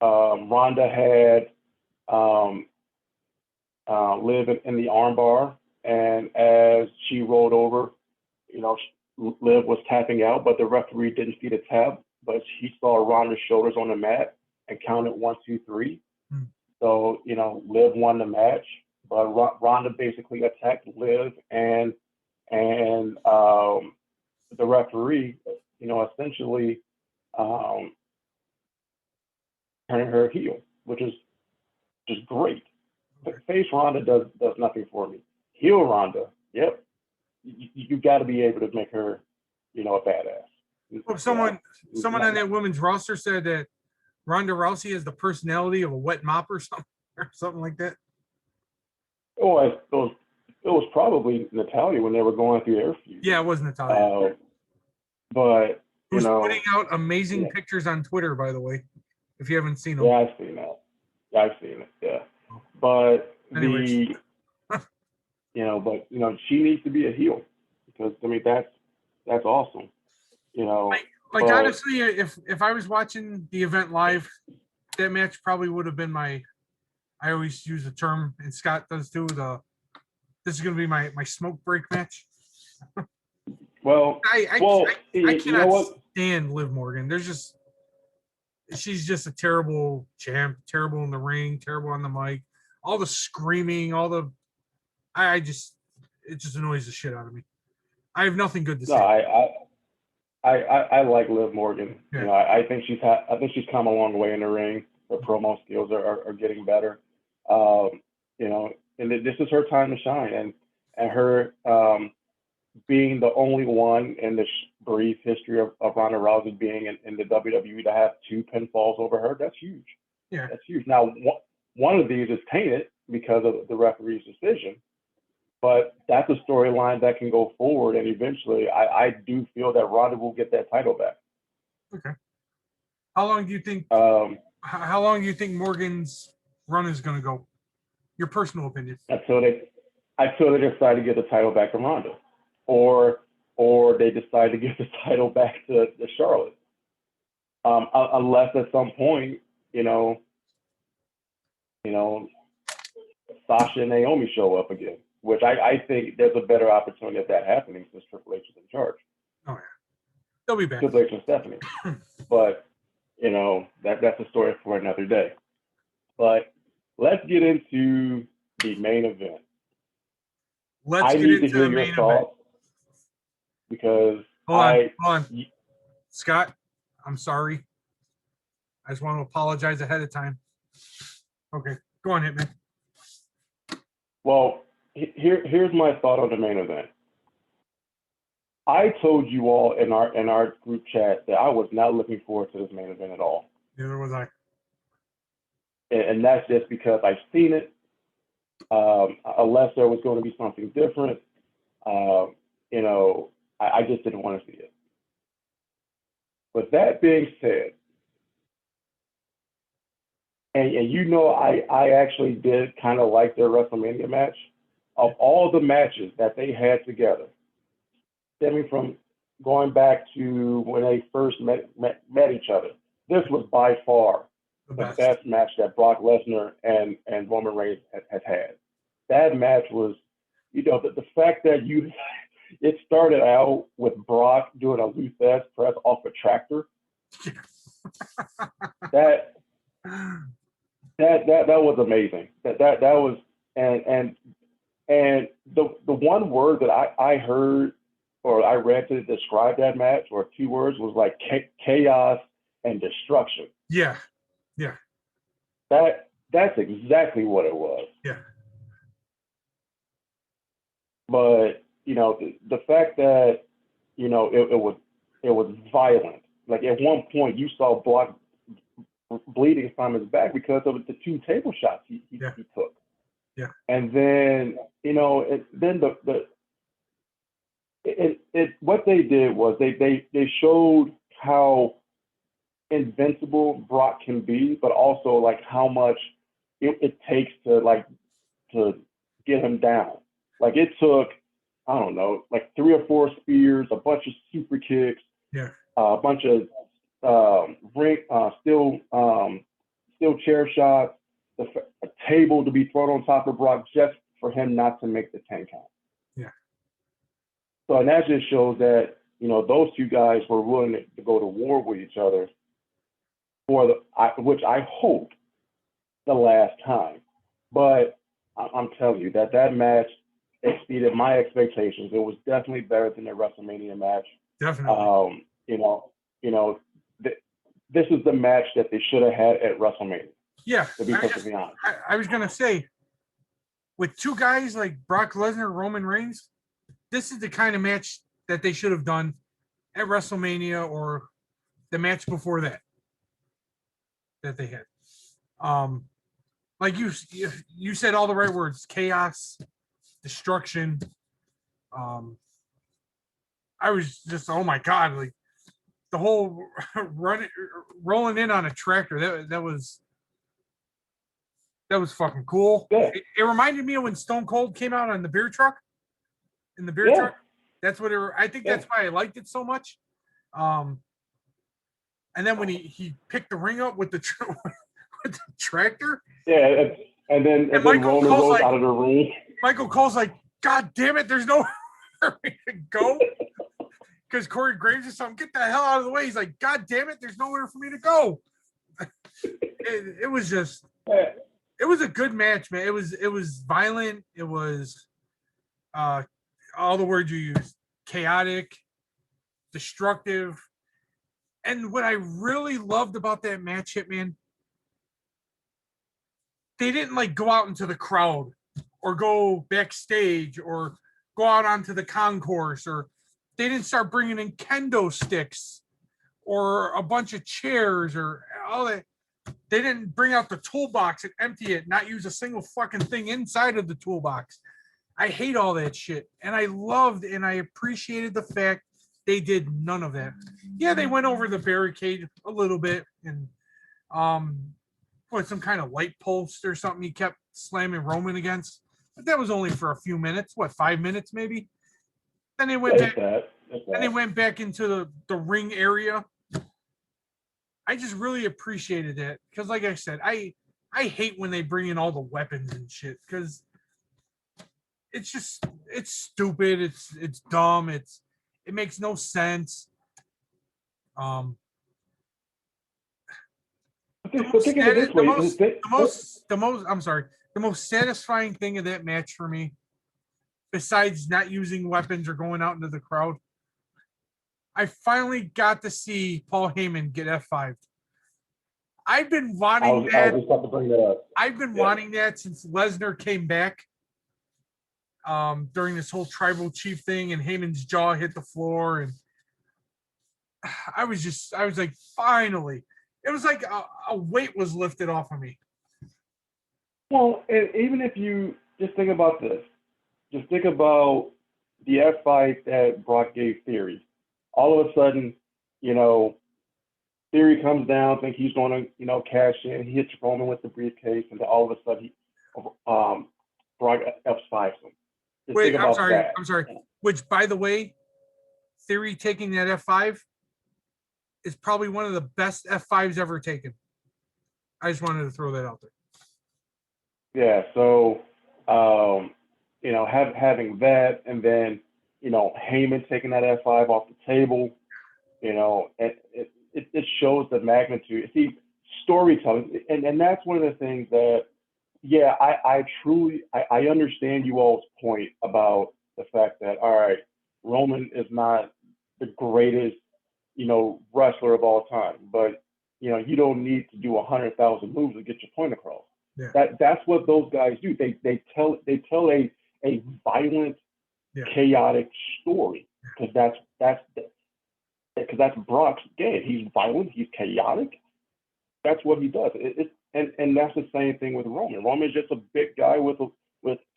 Ronda had Liv in the armbar, and as she rolled over, Liv was tapping out, but the referee didn't see the tap, but he saw Ronda's shoulders on the mat and counted 1, 2, 3. So, Liv won the match, but Ronda basically attacked Liv and the referee, essentially turning her heel, which is just great. Face Ronda does nothing for me. Heel Ronda, yep. You got to be able to make her, a badass. Well, someone on that women's roster said that Ronda Rousey has the personality of a wet mop or something like that. Oh, it was probably Natalia when they were going through their feud. Yeah, it was Natalia. But who's putting out amazing pictures on Twitter, by the way, if you haven't seen them. Yeah, I've seen that. I've seen it. Yeah, but anyways. She needs to be a heel because that's awesome. Honestly, if I was watching the event live, that match probably would have been I always use the term, and Scott does too. This is going to be my smoke break match. I cannot stand Liv Morgan. She's just a terrible champ, terrible in the ring, terrible on the mic. All the screaming, it just annoys the shit out of me. I have nothing good to say. I like Liv Morgan. Yeah. I think she's come a long way in the ring. Her promo skills are getting better. And this is her time to shine. And her being the only one in the brief history of Ronda Rousey being in the WWE to have 2 pinfalls over her, that's huge. Yeah, that's huge. Now, one of these is tainted because of the referee's decision, but that's a storyline that can go forward, and eventually, I do feel that Ronda will get that title back. Okay. How long do you think? How long do you think Morgan's run is going to go? Your personal opinion. Until they decide to get the title back to Ronda, or they decide to give the title back to Charlotte. Unless at some point, Sasha and Naomi show up again, which I think there's a better opportunity of that happening since Triple H is in charge. Oh yeah, they'll be back. Triple H and Stephanie, but that's a story for another day. But let's get into the main event. Let's get into the main event. Because hold on. Scott, I'm sorry. I just want to apologize ahead of time. Okay, go on, Hitman. Well, here's my thought on the main event. I told you all in our group chat that I was not looking forward to this main event at all, Neither was I. and that's just because I've seen it. Unless there was going to be something different, you know, I just didn't want to see it. With that being said, and you know, I actually did kind of like their WrestleMania match. Of all the matches that they had together, stemming from going back to when they first met each other, this was by far the best match that Brock Lesnar and Roman Reigns has had. That match was, you know, the fact that it started out with Brock doing a Lou Thesz press off a tractor. that that was amazing. That was and the one word that I heard or I read to describe that match, or two words, was like chaos and destruction. Yeah, yeah. That's exactly what it was. Yeah. But you know, the fact that, you know, it was violent. Like at one point, you saw Brock bleeding from his back because of the two table shots he took. Yeah. And then, you know, then what they did was they showed how invincible Brock can be, but also like how much it takes to get him down. Like it took, I don't know, like 3 or 4 spears, a bunch of super kicks, Yeah. A bunch of steel chair shots, a table to be thrown on top of Brock just for him not to make the 10 count. Yeah. So, and that just shows that, you know, those two guys were willing to go to war with each other for which I hope the last time. But I'm telling you that match exceeded my expectations. It was definitely better than the WrestleMania match. Definitely. This is the match that they should have had at WrestleMania. Yeah. To be perfectly honest. I was gonna say, with two guys like Brock Lesnar, Roman Reigns, this is the kind of match that they should have done at WrestleMania or the match before that they had. Like you said all the right words: chaos, destruction. I was just, oh my god, like the whole rolling in on a tractor. That was fucking cool. Yeah. It reminded me of when Stone Cold came out on the beer truck. In the beer truck. That's what I think that's why I liked it so much. And then when he picked the ring up with the tractor. Yeah, and then Roman rolls out of the ring. Michael Cole's like, God damn it, there's nowhere for me to go. Because Corey Graves or something, get the hell out of the way. He's like, God damn it, there's nowhere for me to go. It was just, it was a good match, man. It was violent. It was all the words you used: chaotic, destructive. And what I really loved about that match, Hitman, they didn't like go out into the crowd or go backstage or go out onto the concourse, or they didn't start bringing in kendo sticks or a bunch of chairs or all that. They didn't bring out the toolbox and empty it, not use a single fucking thing inside of the toolbox. I hate all that shit. And I loved and I appreciated the fact they did none of that. Yeah, they went over the barricade a little bit and put some kind of light post or something he kept slamming Roman against. But that was only for a few minutes. What, 5 minutes maybe? Then they went back. Then they went back into the ring area. I just really appreciated that because, like I said, I hate when they bring in all the weapons and shit because it's stupid. It's dumb. It makes no sense. The most satisfying thing of that match for me, besides not using weapons or going out into the crowd, I finally got to see Paul Heyman get F5'd. I've been wanting that. I was about to bring that up. I've been wanting that since Lesnar came back. during this whole tribal chief thing, and Heyman's jaw hit the floor, and I was like, finally, it was like a weight was lifted off of me. Well, and even if you just think about this, just think about the F5 that Brock gave Theory. All of a sudden, Theory comes down, think he's going to, cash in. He hits Roman with the briefcase, and then all of a sudden, Brock F5s him. Just Wait, think about that. I'm sorry. Which, by the way, Theory taking that F5 is probably one of the best F5s ever taken. I just wanted to throw that out there. Yeah, so having that, and then Heyman taking that F5 off the table, it shows the magnitude. See, storytelling, and that's one of the things that, yeah, I truly understand you all's point about the fact that, all right, Roman is not the greatest wrestler of all time, but you don't need to do 100,000 moves to get your point across. Yeah. That's what those guys do. They tell a violent, chaotic story, because that's Brock's game. He's violent. He's chaotic. That's what he does. And that's the same thing with Roman. Roman is just a big guy with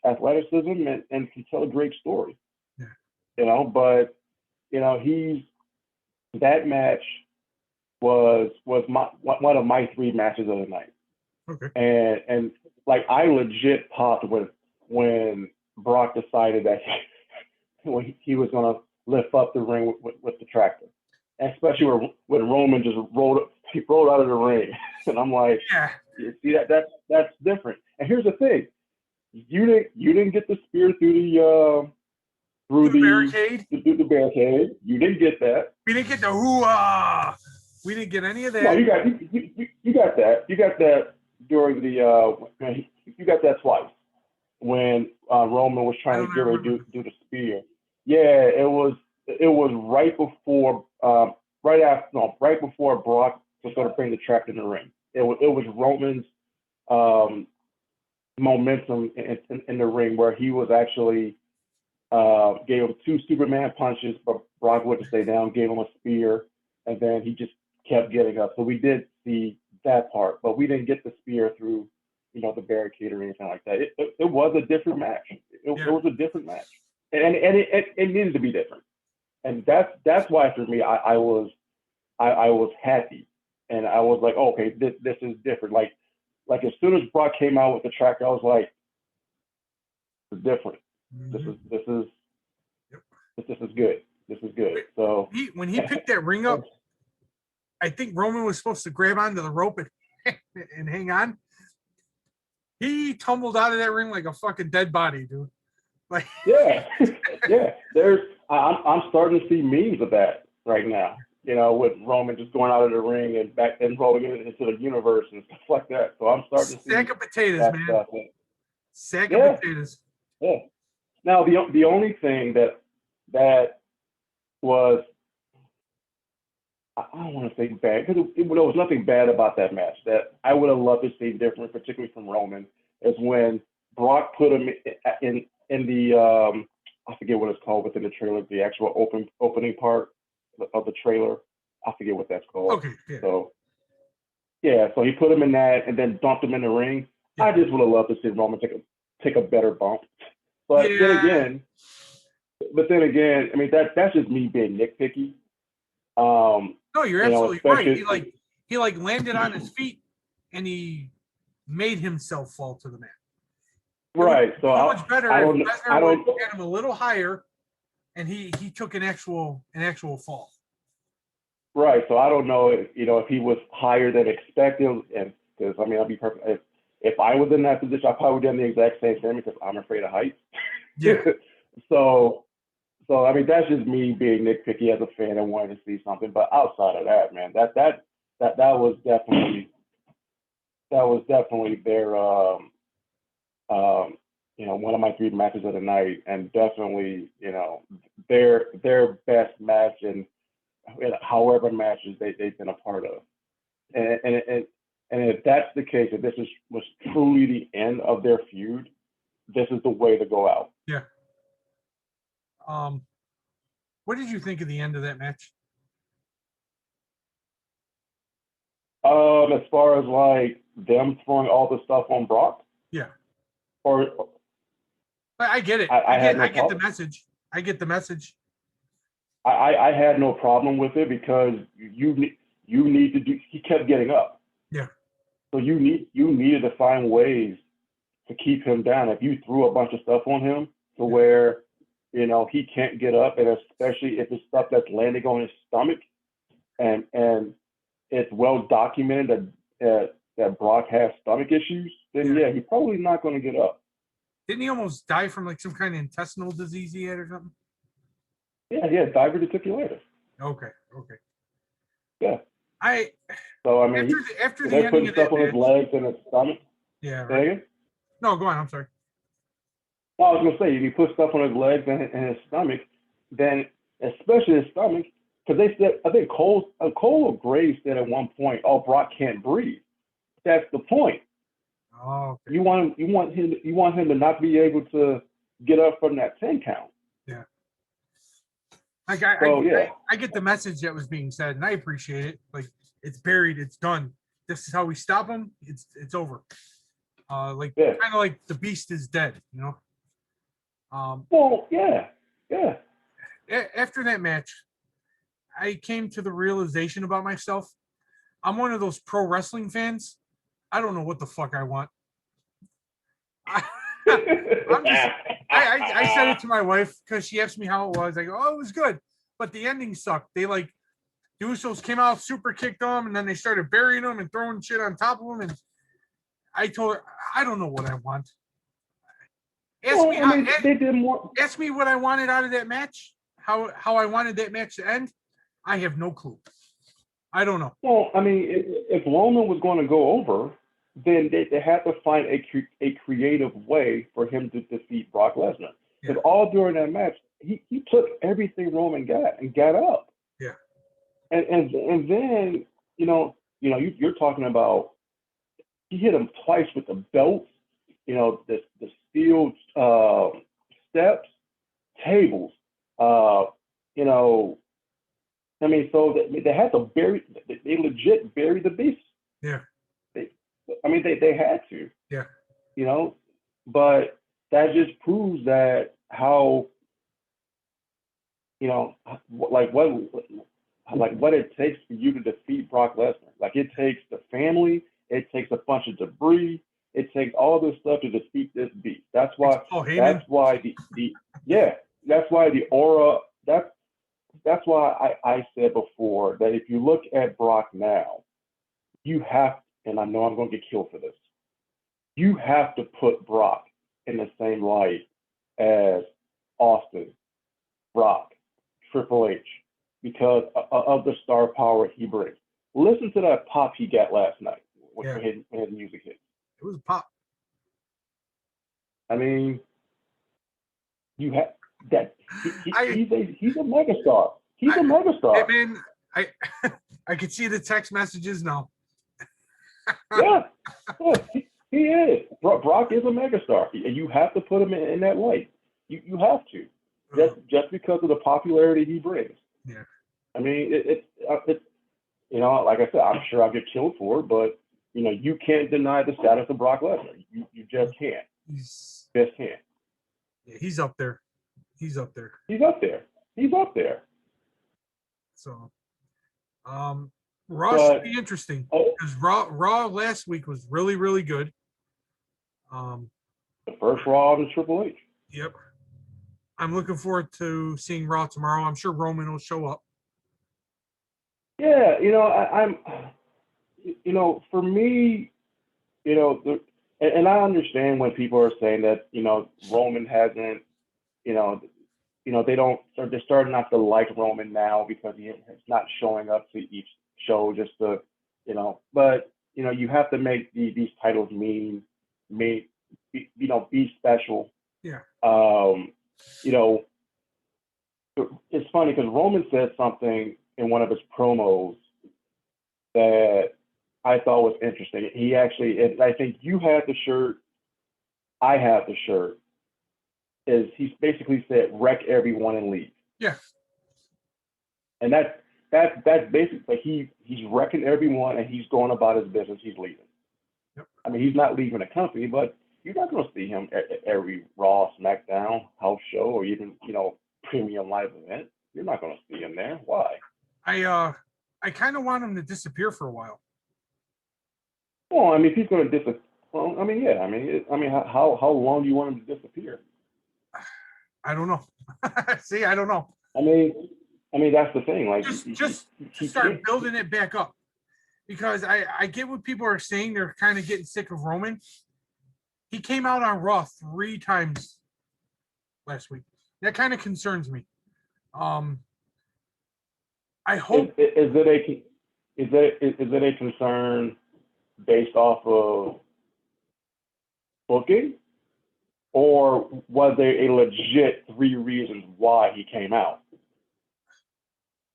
athleticism and can tell a great story. Yeah. But that match was one of my 3 matches of the night. Okay. And like, I legit popped when Brock decided that he was going to lift up the ring with the tractor, especially when Roman just rolled out of the ring, and I'm like, yeah, see, that's different. And here's the thing, you didn't get the spear through the barricade. Through the barricade. You didn't get that. We didn't get the hoo-ah. We didn't get any of that. No, you got that. You got that during the you got that twice when Roman was trying to get ready to do the spear. Yeah, it was right before right before Brock was going to bring the tractor in the ring. It was Roman's momentum in the ring, where he was actually gave him 2 Superman punches, but Brock wouldn't stay down, gave him a spear, and then he just kept getting up. So we did see that part, but we didn't get the spear through, the barricade or anything like that. It was a different match. It was a different match, and it needed to be different. And that's why, for me, I was happy, and I was like, oh, okay, this is different. Like as soon as Brock came out with the tractor, I was like, it's different. Mm-hmm. This is good. This is good. So when he picked that ring up, I think Roman was supposed to grab onto the rope and hang on. He tumbled out of that ring like a fucking dead body, dude. Like, yeah. I'm starting to see memes of that right now. With Roman just going out of the ring and rolling into the universe and stuff like that. So I'm starting to see sack of potatoes, that man. stuff. Sack of potatoes. Yeah. Now the only thing that was, I don't want to say bad, because there was nothing bad about that match that I would have loved to see different, particularly from Roman, is when Brock put him in the I forget what it's called within the trailer, the actual opening part of the trailer. I forget what that's called. Okay. Yeah. So he put him in that and then dumped him in the ring. Yeah. I just would have loved to see Roman take a better bump. But then again, I mean, that's just me being nitpicky. No, you're absolutely right. He landed on his feet and he made himself fall to the mat. Right. So much better if Lesnar would get him a little higher and he took an actual fall. Right. So I don't know if he was higher than expected, and because I mean, I'll be perfect. If I was in that position, I probably would have done the exact same thing because I'm afraid of heights. Yeah. So I mean, that's just me being nitpicky as a fan and wanting to see something. But outside of that, man, that was definitely their one of my 3 matches of the night, and definitely their best match and however matches they've been a part of. And if that's the case, if this was truly the end of their feud, this is the way to go out. Yeah. What did you think of the end of that match? As far as like them throwing all the stuff on Brock, Yeah, or but I get it. I had no I get the problem. message. I get the message. I had no problem with it because you need to do. He kept getting up, Yeah, so you needed to find ways to keep him down. If you threw a bunch of stuff on him to where he can't get up, and especially if it's stuff that's landing on his stomach, and it's well documented that Brock has stomach issues, then yeah, he's probably not going to get up. Didn't he almost die from like some kind of intestinal disease he had or something? Yeah, he had diverticulitis. Okay, okay. Yeah. I So I mean, after the they're ending putting of stuff that on his match. legs and his stomach. Yeah, Say right. again? No, go on. I'm sorry. Well, I was gonna say, if you put stuff on his legs and his stomach, then especially his stomach, because they said, I think Cole or Graves said at one point, "Oh, Brock can't breathe." That's the point. Oh, okay. You want him to not be able to get up from that 10 count. Yeah. So yeah, I get the message that was being said, and I appreciate it. Like, it's buried, it's done. This is how we stop him. It's over. Like yeah. kind of like the beast is dead. Well, yeah, yeah. After that match, I came to the realization about myself. I'm one of those pro wrestling fans. I don't know what the fuck I want. I'm just. I said it to my wife because she asked me how it was. I go, oh, it was good, but the ending sucked. They like the Usos came out, super kicked them, and then they started burying them and throwing shit on top of them. And I told her, I don't know what I want. Ask me Well, I mean, they did more. ask me what I wanted out of that match. How I wanted that match to end. I have no clue. I don't know. Well, I mean, if Roman was going to go over, then they had to find a creative way for him to defeat Brock Lesnar. Because all during that match, he took everything Roman got and got up. Yeah. And then you're talking about he hit him twice with the belts, the steel steps, tables, you know, I mean, so they had to they legit bury the beast. Yeah. They had to. Yeah. But that just proves that how, like what it takes for you to defeat Brock Lesnar. Like it takes the family, it takes a bunch of debris, it takes all this stuff to defeat this beast. That's why. That's why That's why the aura. That's why I said before that if you look at Brock now, you have, and I know I'm going to get killed for this, you have to put Brock in the same light as Austin, Brock, Triple H, because of the star power he brings. Listen to that pop he got last night when his music hit. It was a pop. I mean, you have that. He's a megastar. He's a megastar. Hey man, I can see the text messages now. Yeah, he is. Brock is a megastar. You have to put him in that light. You have to, just because of the popularity he brings. Yeah. I mean, it's like I said, I'm sure I'll get killed for it, but you can't deny the status of Brock Lesnar. You just can't. Just can't. Yeah, he's up there. He's up there. He's up there. He's up there. So, Raw should be interesting because Raw last week was really, really good. The first Raw of Triple H. Yep. I'm looking forward to seeing Raw tomorrow. I'm sure Roman will show up. Yeah, I'm for me, and I understand when people are saying that, Roman hasn't, they're starting not to like Roman now because he is not showing up to each show just to, but, you have to make these titles be special. Yeah. It's funny because Roman said something in one of his promos that I thought was interesting. He actually, I think you had the shirt, I had the shirt, is he's basically said wreck everyone and leave. Yeah. And that's basically like he's wrecking everyone and he's going about his business. He's leaving. Yep. I mean, he's not leaving the company, but you're not going to see him at every Raw, SmackDown, house show, or even premium live event. You're not going to see him there. Why? I kind of want him to disappear for a while. Well, I mean, if he's going to disappear, well, I mean, yeah, I mean, how long do you want him to disappear? I don't know. See, I don't know. I mean, that's the thing. Like, just start building it back up, because I get what people are saying. They're kind of getting sick of Roman. He came out on Raw 3 times last week. That kind of concerns me. I hope is it a concern based off of booking, or was there a legit 3 reasons why he came out?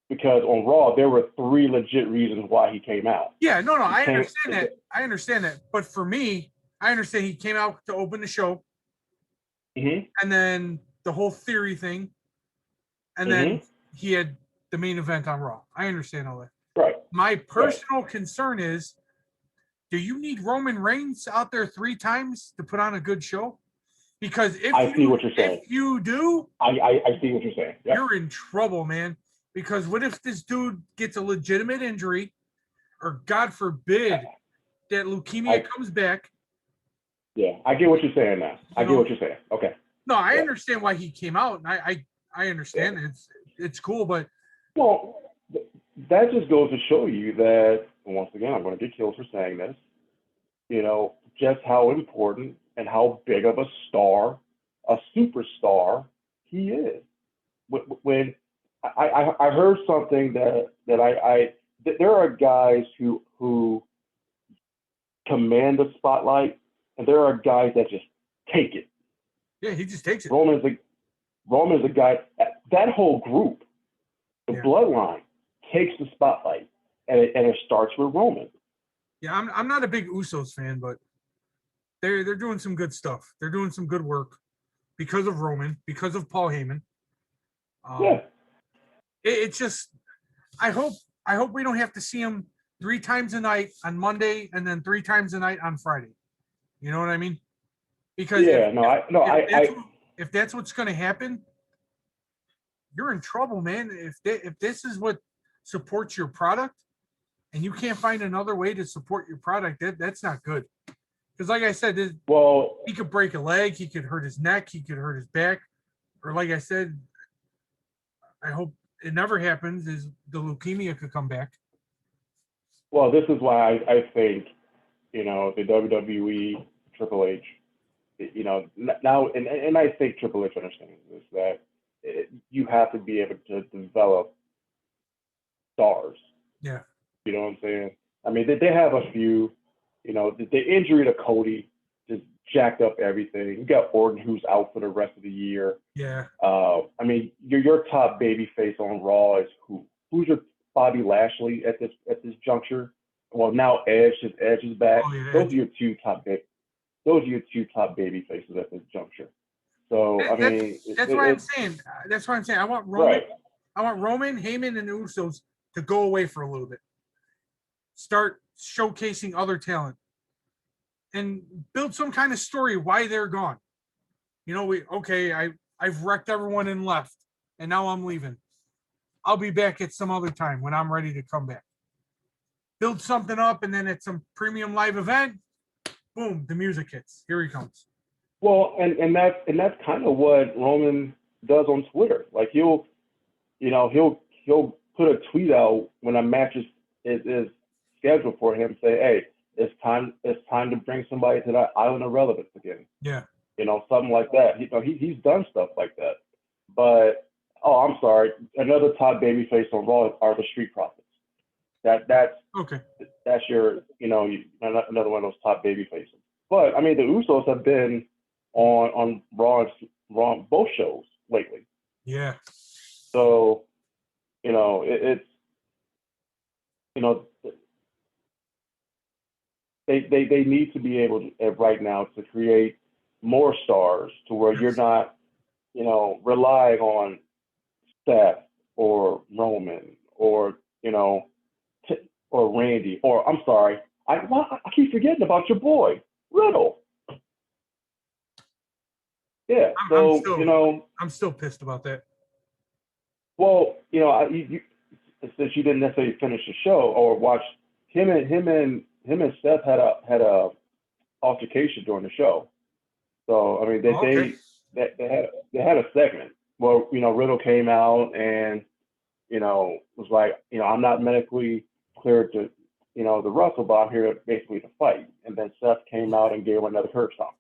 Because on Raw, there were 3 legit reasons why he came out. Yeah, no, I understand that. I understand that. But for me, I understand he came out to open the show, mm-hmm. and then the whole theory thing, and mm-hmm. then he had the main event on Raw. I understand all that. Right. My personal concern is, do you need Roman Reigns out there 3 times to put on a good show? Because I see what you're saying. If you do, I see what you're saying. Yep. You're in trouble, man. Because what if this dude gets a legitimate injury, or God forbid that leukemia comes back? Yeah, I get what you're saying now. I get what you're saying. Okay. No, I understand why he came out, and I understand it's cool, but that just goes to show you that, once again, I'm going to get killed for saying this, just how important and how big of a star, a superstar he is. When I heard something that there are guys who command the spotlight, and there are guys that just take it. Yeah, he just takes it. Roman's a guy. That whole group, the bloodline, takes the spotlight, and it starts with Roman. Yeah, I'm not a big Usos fan, but they're doing some good stuff. They're doing some good work because of Roman, because of Paul Heyman. It's just, I hope we don't have to see him 3 times a night on Monday and then 3 times a night on Friday. You know what I mean? Because if that's what's going to happen, you're in trouble, man. If this is what supports your product, and you can't find another way to support your product, that's not good. Because like I said, he could break a leg, he could hurt his neck, he could hurt his back, or like I said, I hope it never happens, is the leukemia could come back. Well, this is why I think, the WWE, Triple H, now, and I think Triple H understands this, that you have to be able to develop stars. Yeah. You know what I'm saying? I mean, they have a few, the injury to Cody just jacked up everything. You got Orton, who's out for the rest of the year. Yeah. I mean, your top baby face on Raw is who? Who's your Bobby Lashley at this juncture? Well, now Edge is back. Oh, yeah, Those are your 2 top baby faces at this juncture. So that's why I'm saying. That's why I'm saying I want Roman. Right. I want Roman, Heyman, and the Usos to go away for a little bit. Start showcasing other talent, and build some kind of story why they're gone. I've wrecked everyone and left, and now I'm leaving. I'll be back at some other time when I'm ready to come back. Build something up, and then at some premium live event, boom, the music hits. Here he comes. Well, and that's kind of what Roman does on Twitter. Like he'll put a tweet out when a match is scheduled for him, say, hey, it's time to bring somebody to that island of relevance again. Yeah. Something like that. He's done stuff like that. But I'm sorry, another top babyface on Raw are the Street Profits. That's okay. That's your another one of those top baby faces. But I mean, the Usos have been on Raw both shows lately. Yeah. So they need to be able to, right now, to create more stars to where you're not relying on Seth or Roman or or Randy, or I'm sorry, I keep forgetting about your boy Riddle. Yeah, I'm so I'm still pissed about that. well, since you didn't necessarily finish the show or watch him and Seth had a altercation during the show. So I mean, Oh, okay. they had a segment where Riddle came out and was like, I'm not medically cleared to wrestle, but I'm here basically to fight. And then Seth came out and gave him another curb stomp.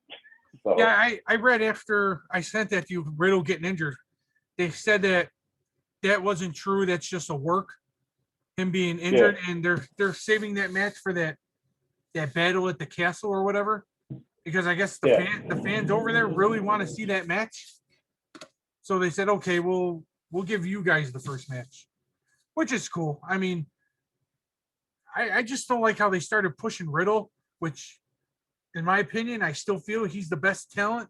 So Yeah, I read after I sent that to you, Riddle getting injured. They said that wasn't true. That's just a work, him being yeah, injured, and they're saving that match for that battle at the castle or whatever. Because I guess yeah, the fans over there really want to see that match. So they said, okay, we'll give you guys the first match, which is cool. I mean, I just don't like how they started pushing Riddle, which, in my opinion, I still feel he's the best talent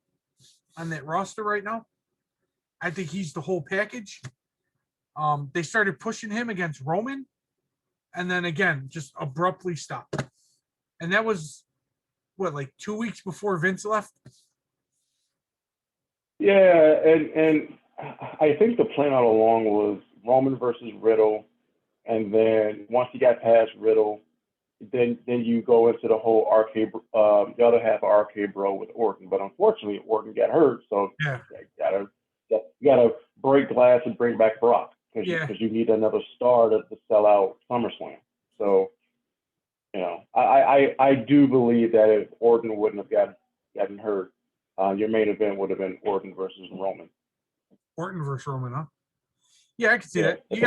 on that roster right now. I think he's the whole package. They started pushing him against Roman, and then again, just abruptly stopped. And that was what, like 2 weeks before Vince left. yeah. And I think the plan all along was Roman versus Riddle, and then once you got past Riddle, then you go into the whole the other half of RK Bro with Orton. But unfortunately, Orton got hurt, so Yeah, you gotta break glass and bring back Brock because yeah. you need another star to sell out SummerSlam. So I do believe that if Orton wouldn't have gotten hurt, your main event would have been Orton versus Roman. Orton versus Roman, huh? Yeah, I can see Yeah. that. You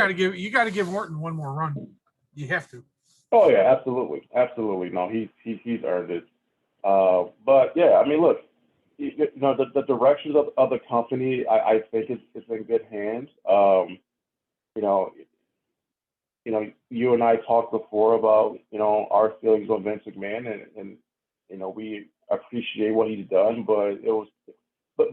got to give Orton one more run. You have to. Oh yeah, absolutely, absolutely. No, he's earned it. But yeah, I mean, look, the directions of the company, I think it's in good hands. You know, you and I talked before about our feelings on Vince McMahon, and we appreciate what he's done, but it was, but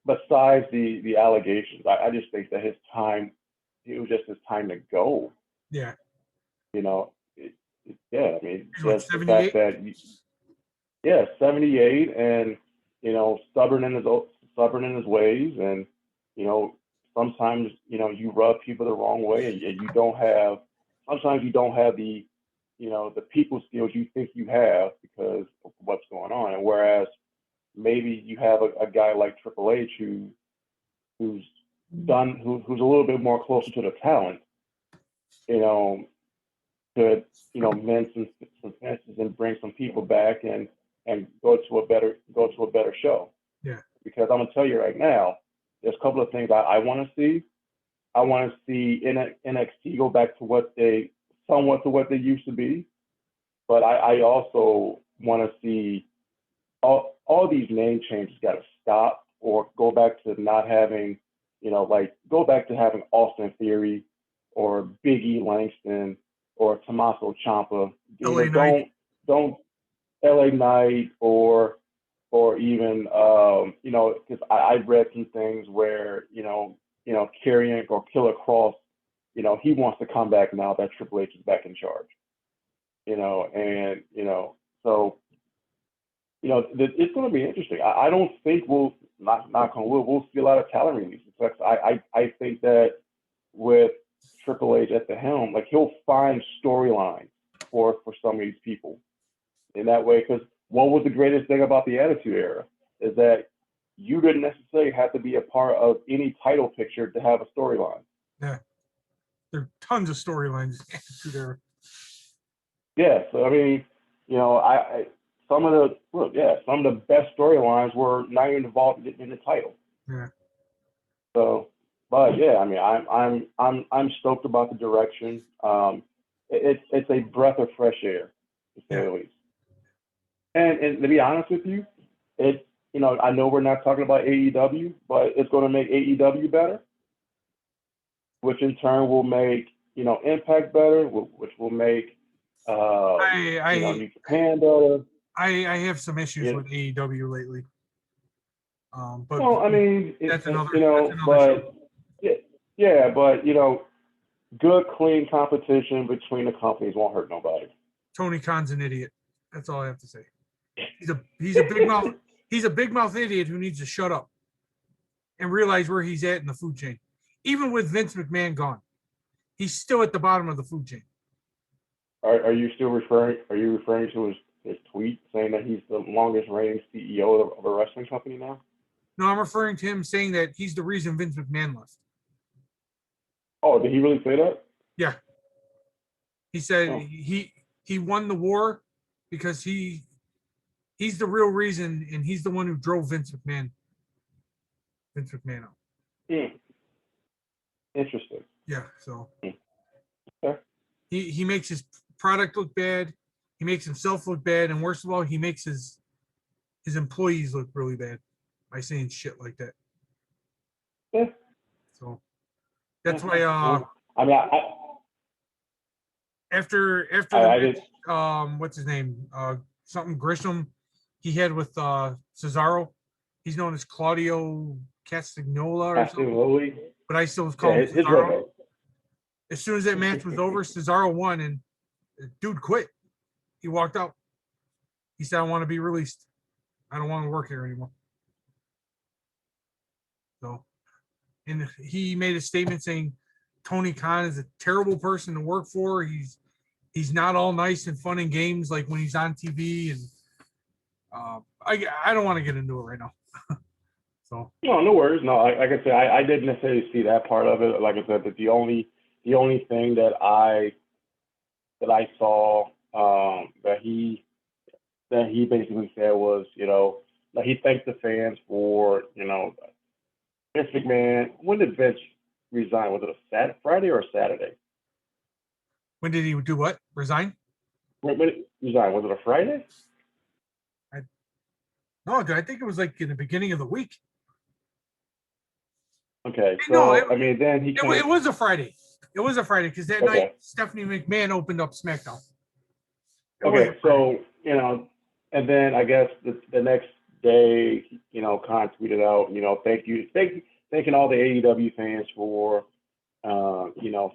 besides the allegations, I just think that it was just his time to go. Yeah. You know, yeah, I mean, He's what, just the fact 78? that, yeah, 78, and stubborn in his ways, and you know, sometimes you rub people the wrong way, and you don't have. Sometimes you don't have the people skills you think you have because of what's going on, and whereas maybe you have a guy like Triple H who's who's a little bit more closer to the talent, you know, could mend some fences and bring some people back and go to a better show. Yeah. Because I'm gonna tell you right now, there's a couple of things I want to see. I want to see NXT go back to somewhat to what they used to be, but I also want to see all these name changes got to stop or go back to not having, like go back to having Austin Theory or Big E Langston or Tommaso Ciampa. LA Knight. Don't LA Knight or even because I've read some things where Karrion or Killer Cross, he wants to come back now that Triple H is back in charge. And so it's going to be interesting. I don't think we'll knock on wood, we'll see a lot of talent releases. I think that with Triple H at the helm, like he'll find storylines for some of these people in that way. Because what was the greatest thing about the Attitude Era is that you didn't necessarily have to be a part of any title picture to have a storyline. Yeah. There are tons of storylines there. Yeah, so I mean, some of the best storylines were not even involved in the title. Yeah. So, but yeah, I mean, I'm stoked about the direction. It's a breath of fresh air, to say the least. And to be honest with you, I know we're not talking about AEW, but it's going to make AEW better, which in turn will make Impact better, which will make New Japan better. I have some issues with AEW lately. But Well, I mean, that's another but show. yeah, but good, clean competition between the companies won't hurt nobody. Tony Khan's an idiot. That's all I have to say. He's a big mouth. He's a big mouth idiot who needs to shut up and realize where he's at in the food chain. Even with Vince McMahon gone, he's still at the bottom of the food chain. Are you still referring? Are you referring to his tweet saying that he's the longest reigning CEO of a wrestling company now? No, I'm referring to him saying that he's the reason Vince McMahon left. Oh, did he really say that? Yeah, he said Oh. he won the war because he's the real reason, and he's the one who drove Vince McMahon out. Interesting. Yeah, so Okay. he makes his product look bad, he makes himself look bad, and worst of all, he makes his employees look really bad by saying shit like that. Yeah. So that's why I mean, after I the did. match, what's his name? Something Grisham he had with Cesaro. He's known as Claudio Castagnola or something. Lowly. But I still call him His Cesaro. redneck. As soon as that match was over, Cesaro won, and the dude quit. He walked out. He said, "I want to be released. I don't want to work here anymore." So, and he made a statement saying Tony Khan is a terrible person to work for. He's not all nice and fun and games like when he's on TV, and I don't want to get into it right now. So No worries. No, like I said, I didn't necessarily see that part of it. Like I said, that the only thing that I saw that he basically said was, that he thanked the fans for, Vince McMahon. When did Vince resign? Was it a Friday or a Saturday? when did he do what? Resign? When did he resign? Was it a Friday? No, I think it was like in the beginning of the week. Okay, so No, I mean, then he it was a Friday. It was a Friday because that Okay. night Stephanie McMahon opened up SmackDown. Okay, so and then I guess the next day, Khan tweeted out, thanking all the AEW fans for,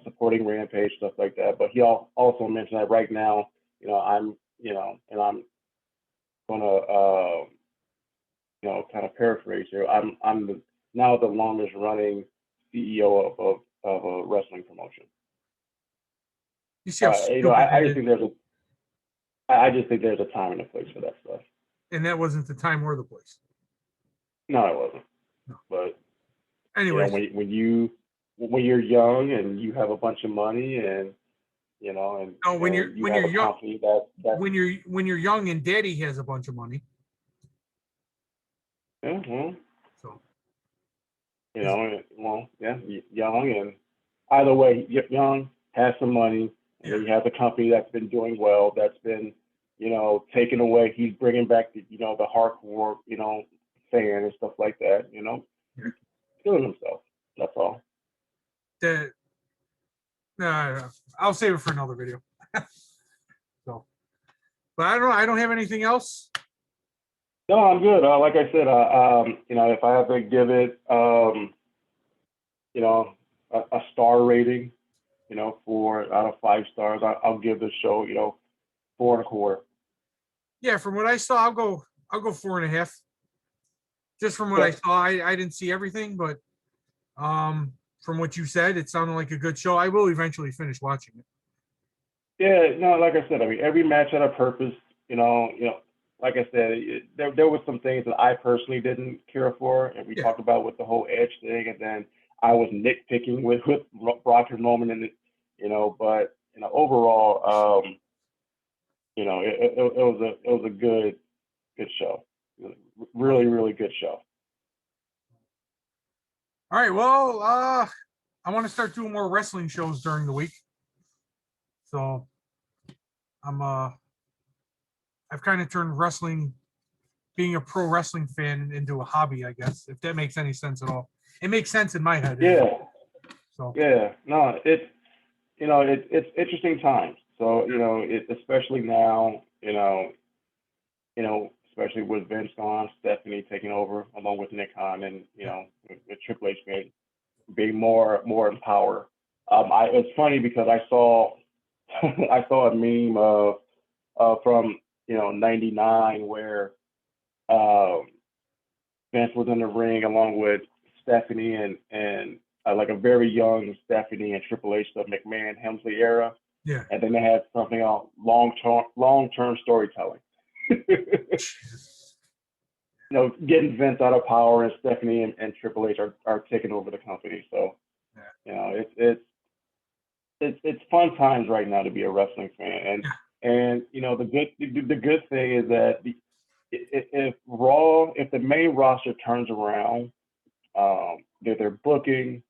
supporting Rampage, stuff like that. But he also mentioned that right now, I'm, and I'm gonna, kind of paraphrase here. I'm now the longest running CEO of a wrestling promotion. You see how stupid I just think there's a time and a place for that stuff. And that wasn't the time or the place. No, it wasn't. No. But anyways, when you're young and you have a bunch of money and when you're young, when you're young and daddy has a bunch of money. Yeah, well, so young and either way, young, has some money, and he has a company that's been doing well, that's been taken away. He's bringing back the hardcore fan and stuff like that. Killing himself. That's all. I'll save it for another video. So, but I don't have anything else. No, I'm good. Like I said, if I have to give it, a star rating, for out of 5 stars, I'll give the show, 4.25. Yeah, from what I saw, I'll go 4.5. Just from what I saw, I didn't see everything, but from what you said, it sounded like a good show. I will eventually finish watching it. Yeah, no, like I said, I mean, every match had a purpose. Like I said, there was some things that I personally didn't care for, and we talked about with the whole Edge thing, and then I was nitpicking with Brock's moment, and but overall, it was a good show, really, really good show. All right, well, I want to start doing more wrestling shows during the week, so I've kind of turned wrestling, being a pro wrestling fan, into a hobby, I guess, if that makes any sense at all. It makes sense in my head. Yeah. So. Yeah. No, it's interesting times. So especially now, especially with Vince gone, Stephanie taking over along with Nick Khan, and with Triple H being more in power. It's funny because I saw I saw a meme from '99 where Vince was in the ring along with Stephanie and like a very young Stephanie and Triple H, the McMahon Hemsley era. Yeah. And then they had something on long-term storytelling. Getting Vince out of power, and Stephanie and Triple H are taking over the company. So, it's fun times right now to be a wrestling fan. And the good thing is that if the main roster turns around, they're booking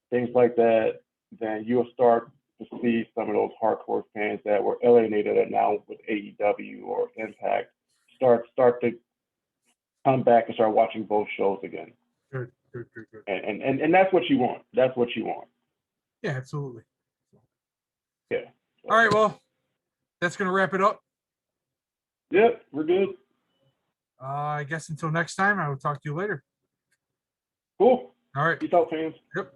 things like that, then you'll start to see some of those hardcore fans that were alienated and now with AEW or Impact start to come back and start watching both shows again. Good. And that's what you want. That's what you want. Yeah, absolutely. Yeah. So. All right, well, that's gonna wrap it up. Yep, we're good. I guess until next time, I will talk to you later. Cool. All right. Peace out, fans. Yep.